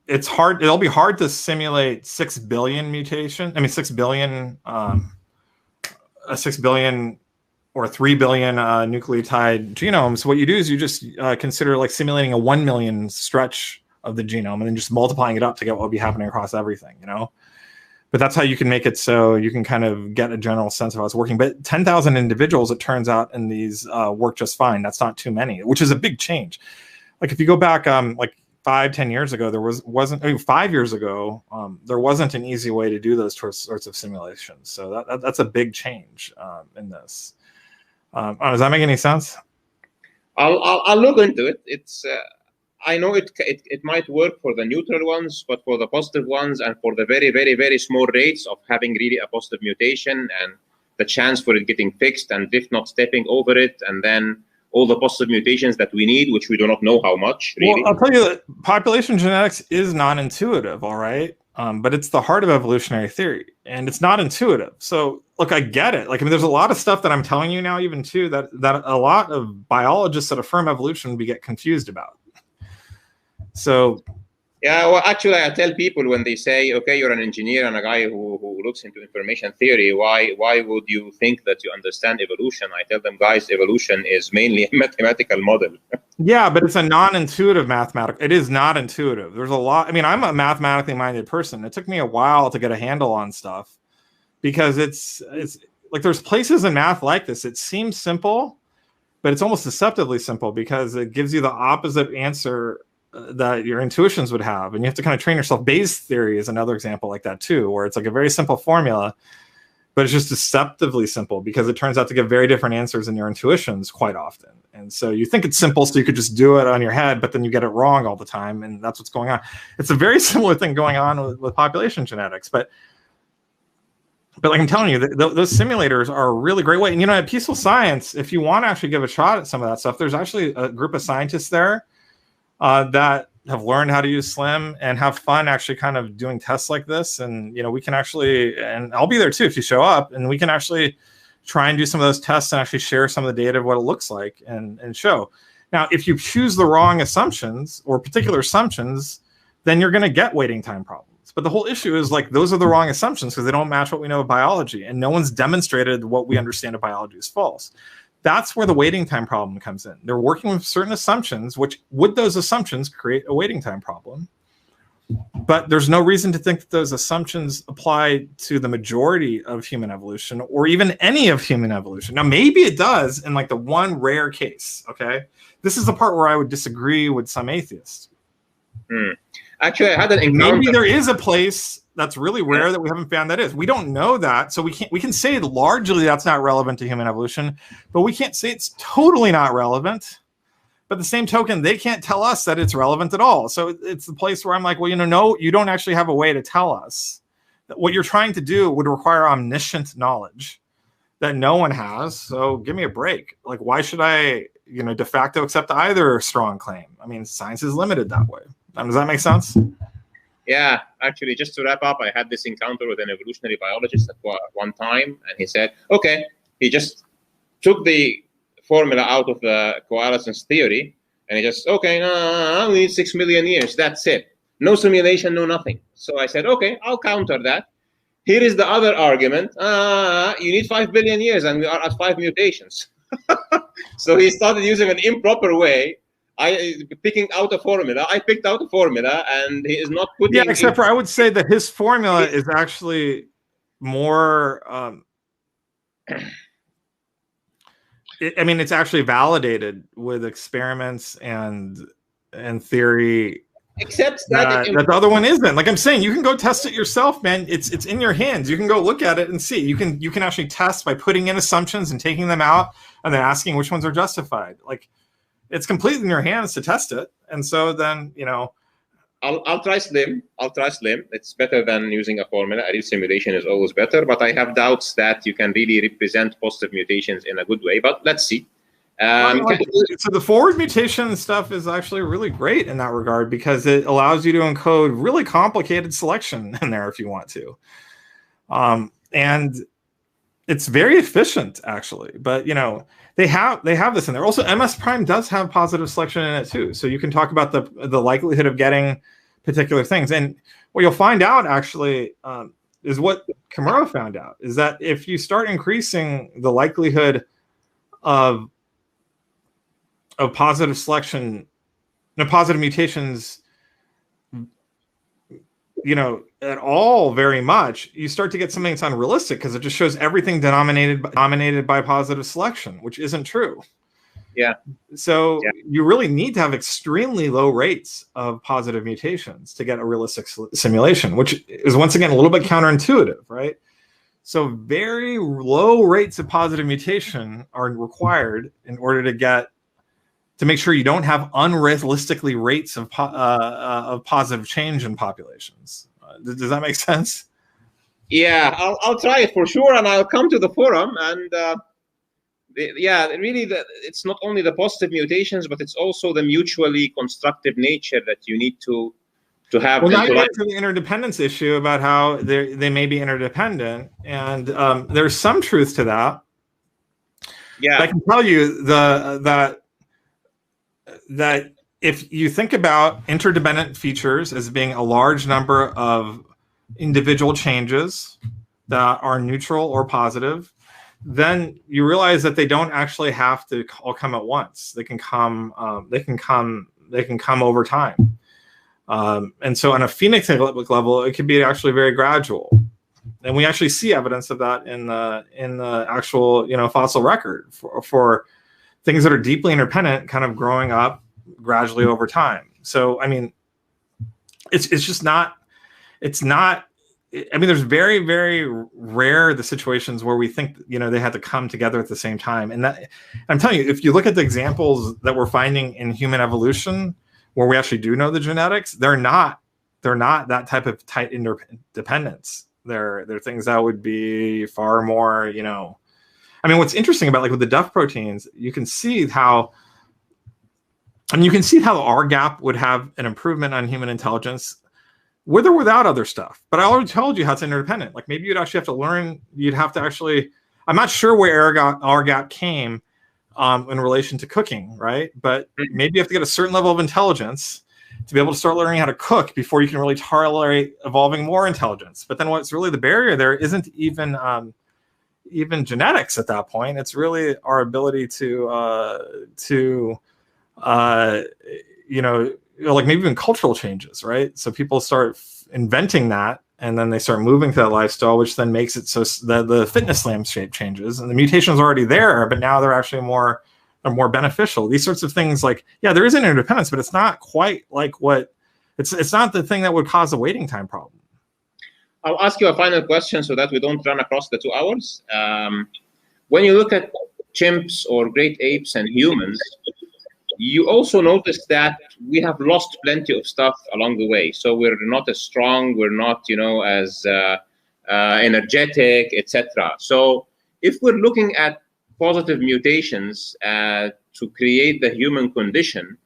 It's hard. It'll be hard to simulate 6 billion mutation. I mean, 6 billion, 6 billion or 3 billion nucleotide genomes. What you do is you just consider like simulating a 1 million stretch of the genome and then just multiplying it up to get what would be happening across everything, But that's how you can make it so you can kind of get a general sense of how it's working. But 10,000 individuals, it turns out, in these work just fine. That's not too many, which is a big change. Like if you go back, 5-10 years ago, there wasn't 5 years ago, there wasn't an easy way to do those sorts of simulations. So that's a big change in this. Does that make any sense? I'll look into it. It's I know it might work for the neutral ones, but for the positive ones and for the very, very, very small rates of having really a positive mutation and the chance for it getting fixed and if not stepping over it, and then all the positive mutations that we need, which we do not know how much, really. Well, I'll tell you that population genetics is non-intuitive, all right? But it's the heart of evolutionary theory, and it's not intuitive. So, look, I get it. There's a lot of stuff that I'm telling you now, even too, that a lot of biologists that affirm evolution we get confused about. So, yeah, well, actually, I tell people when they say, okay, you're an engineer and a guy who looks into information theory, why would you think that you understand evolution? I tell them, guys, evolution is mainly a mathematical model. Yeah, but it's a non-intuitive mathematical. It is not intuitive. There's a lot. I mean, I'm a mathematically minded person. It took me a while to get a handle on stuff because it's like there's places in math like this. It seems simple, but it's almost deceptively simple because it gives you the opposite answer that your intuitions would have, and you have to kind of train yourself. Bayes theory is another example like that too, where it's like a very simple formula, but it's just deceptively simple because it turns out to give very different answers in your intuitions quite often. And so you think it's simple, so you could just do it on your head, but then you get it wrong all the time, and that's what's going on. It's a very similar thing going on with population genetics, but like I'm telling you, those simulators are a really great way. And at Peaceful Science, if you want to actually give a shot at some of that stuff, there's actually a group of scientists there that have learned how to use SLIM and have fun actually kind of doing tests like this. And, we can actually, and I'll be there too if you show up, and we can actually try and do some of those tests and actually share some of the data of what it looks like and show. Now, if you choose the wrong assumptions or particular assumptions, then you're going to get waiting time problems. But the whole issue is those are the wrong assumptions because they don't match what we know of biology, and no one's demonstrated what we understand of biology is false. That's where the waiting time problem comes in. They're working with certain assumptions, which would those assumptions create a waiting time problem? But there's no reason to think that those assumptions apply to the majority of human evolution or even any of human evolution. Now, maybe it does in the one rare case, okay? This is the part where I would disagree with some atheists. Actually, I had an encounter. Maybe there is a place that's really rare that we haven't found that is. We don't know that, so we can say largely that's not relevant to human evolution, but we can't say it's totally not relevant. But the same token, they can't tell us that it's relevant at all. So it's the place where I'm like, well, no, you don't actually have a way to tell us. What you're trying to do would require omniscient knowledge that no one has. So give me a break. Like, why should I, de facto accept either strong claim? I mean, science is limited that way. Does that make sense? Yeah, actually, just to wrap up, I had this encounter with an evolutionary biologist at one time, and he said, okay, he just took the formula out of the coalescence theory, and he just, okay, no, we need 6 million years. That's it. No simulation, no nothing. So I said, okay, I'll counter that. Here is the other argument. You need 5 billion years, and we are at 5 mutations. So he started using an improper way. Picking out a formula. I picked out a formula, and he is not putting. Yeah, except for I would say that his formula is actually more. It's actually validated with experiments and theory. Except that the other one isn't. Like I'm saying, you can go test it yourself, man. It's in your hands. You can go look at it and see. You can actually test by putting in assumptions and taking them out, and then asking which ones are justified. Like it's completely in your hands to test it. And so then I'll try SLIM. It's better than using a formula. A real simulation is always better, but I have doubts that you can really represent positive mutations in a good way. But let's see. So the forward mutation stuff is actually really great in that regard because it allows you to encode really complicated selection in there if you want to. And it's very efficient actually, but they have this in there. Also, MS Prime does have positive selection in it too. So you can talk about the likelihood of getting particular things. And what you'll find out actually is what Kimura found out, is that if you start increasing the likelihood of positive selection, positive mutations, at all very much, you start to get something that's unrealistic because it just shows everything dominated by positive selection, which isn't true. Yeah. So you really need to have extremely low rates of positive mutations to get a realistic simulation, which is once again a little bit counterintuitive, right? So very low rates of positive mutation are required in order to make sure you don't have unrealistically rates of positive change in populations. Does that make sense? Yeah, I'll try it for sure, and I'll come to the forum. And really, it's not only the positive mutations, but it's also the mutually constructive nature that you need to have. Well, now you get to the interdependence issue about how they may be interdependent, and there's some truth to that. Yeah, I can tell you that if you think about interdependent features as being a large number of individual changes that are neutral or positive, then you realize that they don't actually have to all come at once. They can come over time. And so on a phenotypic level, it can be actually very gradual. And we actually see evidence of that in the actual fossil record for things that are deeply interdependent, kind of growing up gradually over time. So, it's just not, there's very, very rare the situations where we think, they had to come together at the same time. And that, I'm telling you, if you look at the examples that we're finding in human evolution, where we actually do know the genetics, they're not that type of tight interdependence. They're things that would be far more, what's interesting about with the Duff proteins, you can see how RGAP would have an improvement on human intelligence with or without other stuff. But I already told you how it's interdependent. Like maybe you'd actually have to learn, I'm not sure where RGAP came in relation to cooking, right? But maybe you have to get a certain level of intelligence to be able to start learning how to cook before you can really tolerate evolving more intelligence. But then what's really the barrier there isn't even genetics at that point. It's really our ability to maybe even cultural changes, right? So people start inventing that, and then they start moving to that lifestyle, which then makes it so the fitness landscape changes, and the mutation's already there, but now they're actually more beneficial. These sorts of things, there is an interdependence, but it's not quite like it's not the thing that would cause a waiting time problem. I'll ask you a final question so that we don't run across the 2 hours. When you look at chimps or great apes and humans, you also notice that we have lost plenty of stuff along the way. So we're not as strong, we're not, as energetic, etc. So if we're looking at positive mutations to create the human condition,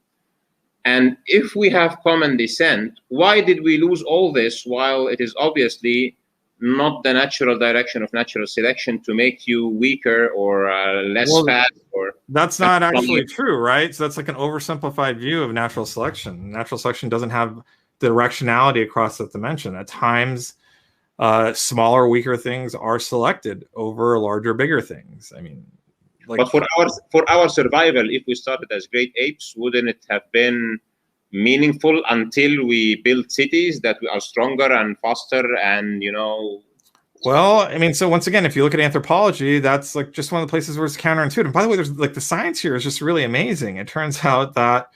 and if we have common descent, why did we lose all this while it is obviously not the natural direction of natural selection to make you weaker or less fat? Or that's not actually true, right? So that's like an oversimplified view of natural selection. Natural selection doesn't have directionality across that dimension. At times, smaller, weaker things are selected over larger, bigger things. I mean, but for our survival, if we started as great apes, wouldn't it have been meaningful until we build cities that are stronger and faster and Well, I mean, so once again, if you look at anthropology, that's like just one of the places where it's counterintuitive. And by the way, there's like the science here is just really amazing. It turns out that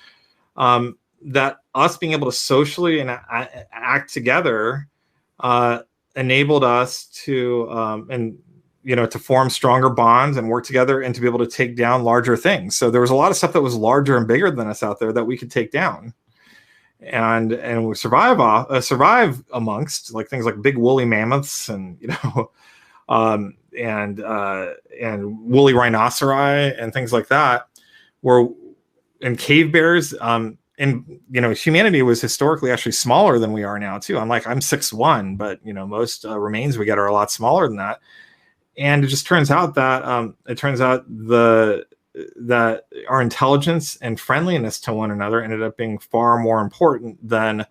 that us being able to socially and act together enabled us to to form stronger bonds and work together and to be able to take down larger things. So there was a lot of stuff that was larger and bigger than us out there that we could take down and we survive amongst, like things like big woolly mammoths and and woolly rhinoceri and things like that, and cave bears. And humanity was historically actually smaller than we are now too. I'm 6'1", but most remains we get are a lot smaller than that. And it just turns out that that our intelligence and friendliness to one another ended up being far more important than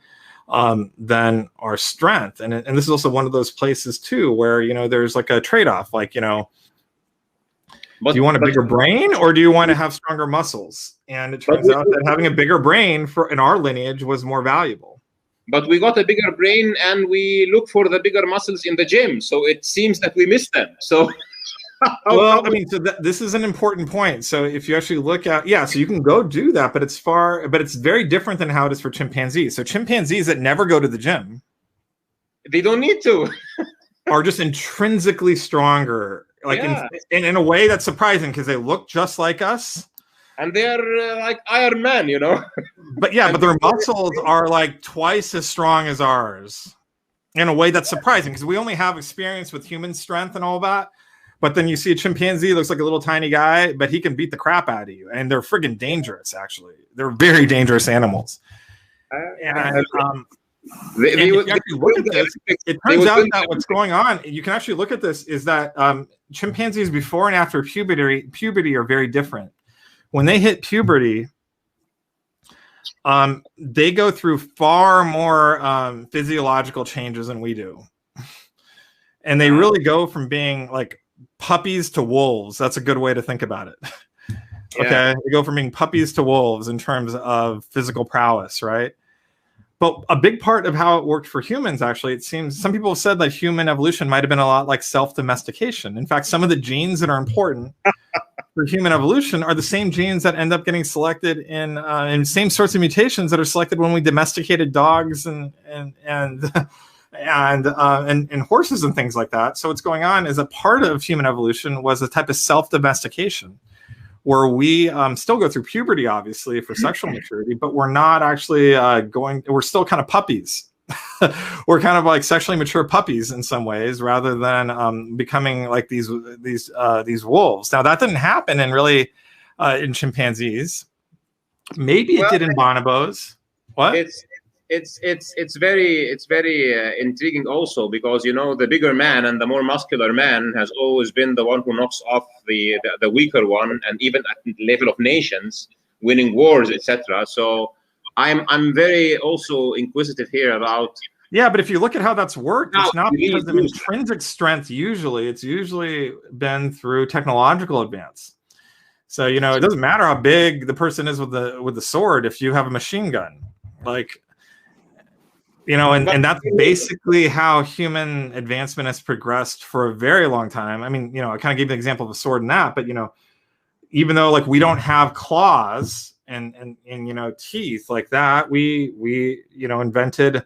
our strength. And this is also one of those places too where there's like a trade-off, do you want a bigger brain or do you want to have stronger muscles? And it turns out that having a bigger brain in our lineage was more valuable. But we got a bigger brain and we look for the bigger muscles in the gym. So it seems that we missed them. So, well, I mean, this is an important point. So if you actually look at, so you can go do that, but it's very different than how it is for chimpanzees. So chimpanzees that never go to the gym, they don't need to, are just intrinsically stronger, in a way that's surprising because they look just like us. And they're like Iron Man, But but their muscles are like twice as strong as ours in a way that's surprising because we only have experience with human strength and all that. But then you see a chimpanzee looks like a little tiny guy, but he can beat the crap out of you. And they're friggin' dangerous, actually. They're very dangerous animals. It turns out that what's going on, you can actually look at this, is that chimpanzees before and after puberty are very different. When they hit puberty, they go through far more physiological changes than we do. And they really go from being like puppies to wolves. That's a good way to think about it. Okay. They go from being puppies to wolves in terms of physical prowess, right? But a big part of how it worked for humans, actually, it seems some people have said that human evolution might have been a lot like self-domestication. In fact, some of the genes that are important for human evolution are the same genes that end up getting selected in same sorts of mutations that are selected when we domesticated dogs and horses and things like that. So what's going on is a part of human evolution was a type of self-domestication where we still go through puberty, obviously, for sexual maturity, but we're not actually we're still kind of puppies. We're kind of like sexually mature puppies in some ways, rather than becoming like these wolves. Now that didn't happen in chimpanzees. Maybe it did in bonobos. What? It's very intriguing also because the bigger man and the more muscular man has always been the one who knocks off the weaker one, and even at the level of nations, winning wars, etc. So I'm very also inquisitive here about. Yeah, but if you look at how that's worked, it's not because of intrinsic strength. It's usually been through technological advance. So it doesn't matter how big the person is with the sword if you have a machine gun, and that's basically how human advancement has progressed for a very long time. I mean, I kind of gave the example of a sword and that, but even though we don't have claws and teeth like that, we invented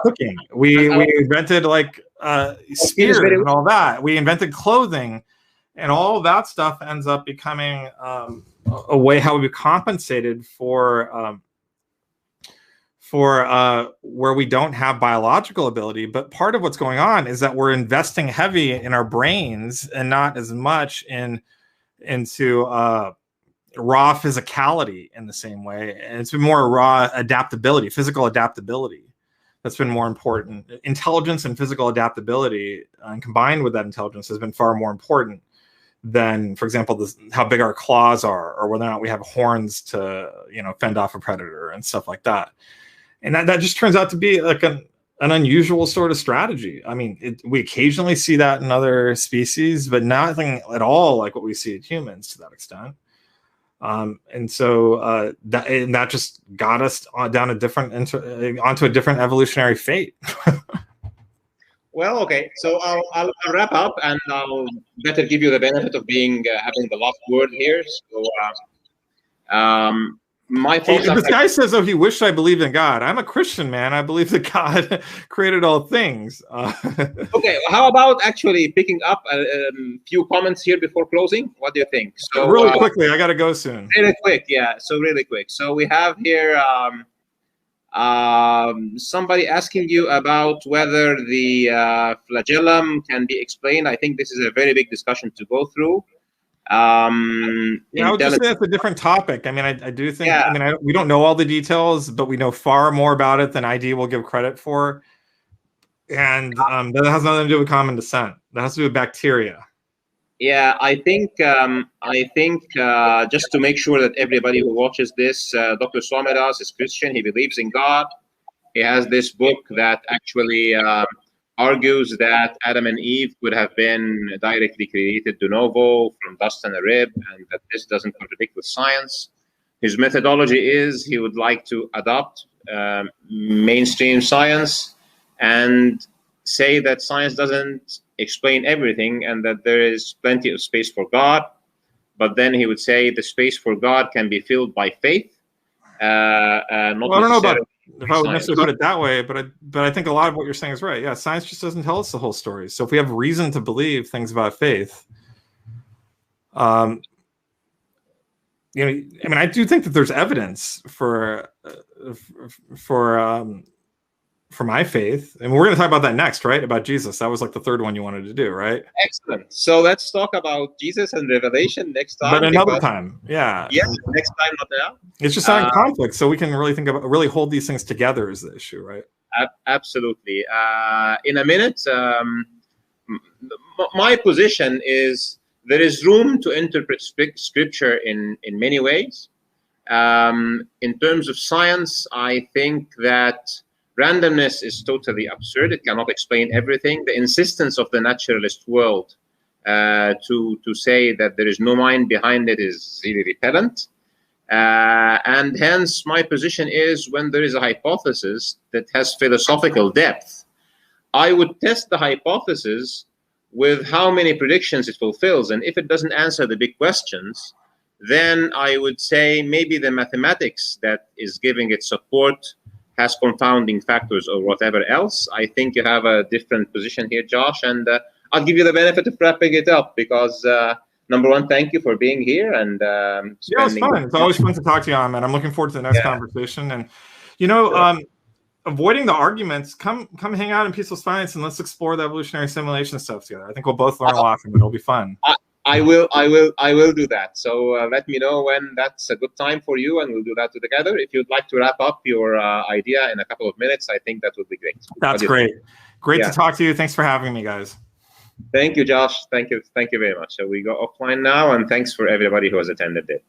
cooking. We invented spears and all that. We invented clothing, and all that stuff ends up becoming a way how we compensated for where we don't have biological ability. But part of what's going on is that we're investing heavy in our brains and not as much into raw physicality in the same way. And it's been more raw adaptability, physical adaptability. That's been more important. Intelligence and physical adaptability, and combined with that intelligence, has been far more important than, for example, how big our claws are, or whether or not we have horns to, fend off a predator and stuff like that. And that just turns out to be like an unusual sort of strategy. I mean, we occasionally see that in other species, but nothing at all like what we see in humans to that extent. And so that just got us down onto a different evolutionary fate. Well, okay. So I'll wrap up, and I'll better give you the benefit of being having the last word here. So, my thoughts. This guy says, "Oh, he wished I believed in God." I'm a Christian, man. I believe that God created all things. Okay. How about actually picking up a few comments here before closing? What do you think? So really quickly, I got to go soon. Really quick, yeah. So really quick. So we have here somebody asking you about whether the flagellum can be explained. I think this is a very big discussion to go through. I would just say that's a different topic. I mean, I do think, we don't know all the details, but we know far more about it than ID will give credit for. And that has nothing to do with common descent. That has to do with bacteria. Yeah, I think just to make sure that everybody who watches this, Dr. Swaminathan is Christian. He believes in God. He has this book that actually argues that Adam and Eve could have been directly created de novo from dust and a rib, and that this doesn't contradict with science. His methodology is he would like to adopt mainstream science and say that science doesn't explain everything and that there is plenty of space for God. But then he would say the space for God can be filled by faith. I don't know about if I would necessarily put it that way, but I think a lot of what you're saying is right. Yeah, science just doesn't tell us the whole story. So if we have reason to believe things about faith, I do think that there's evidence for my faith, and we're going to talk about that next, right? About Jesus. That was like the third one you wanted to do, right? Excellent. So let's talk about Jesus and Revelation next time. But another time, yeah. Yes, next time, not now. It's just not in conflict, so we can really hold these things together is the issue, right? Absolutely. In a minute, my position is there is room to interpret Scripture in many ways. In terms of science, I think that randomness is totally absurd. It cannot explain everything. The insistence of the naturalist world to say that there is no mind behind it is really repellent. And hence, my position is when there is a hypothesis that has philosophical depth, I would test the hypothesis with how many predictions it fulfills. And if it doesn't answer the big questions, then I would say maybe the mathematics that is giving it support has confounding factors or whatever else. I think you have a different position here, Josh, and I'll give you the benefit of wrapping it up because number one, thank you for being here. And yeah, it's fun. It's always fun to talk to you, Ahmed. I'm looking forward to the next conversation. And avoiding the arguments, come hang out in Peaceful Science and let's explore the evolutionary simulation stuff together. I think we'll both learn a lot from it. It'll be fun. I will do that. So let me know when that's a good time for you, and we'll do that together. If you'd like to wrap up your idea in a couple of minutes, I think that would be great. That's great. Great to talk to you. Thanks for having me, guys. Thank you, Josh. Thank you very much. So we go offline now, and thanks for everybody who has attended it.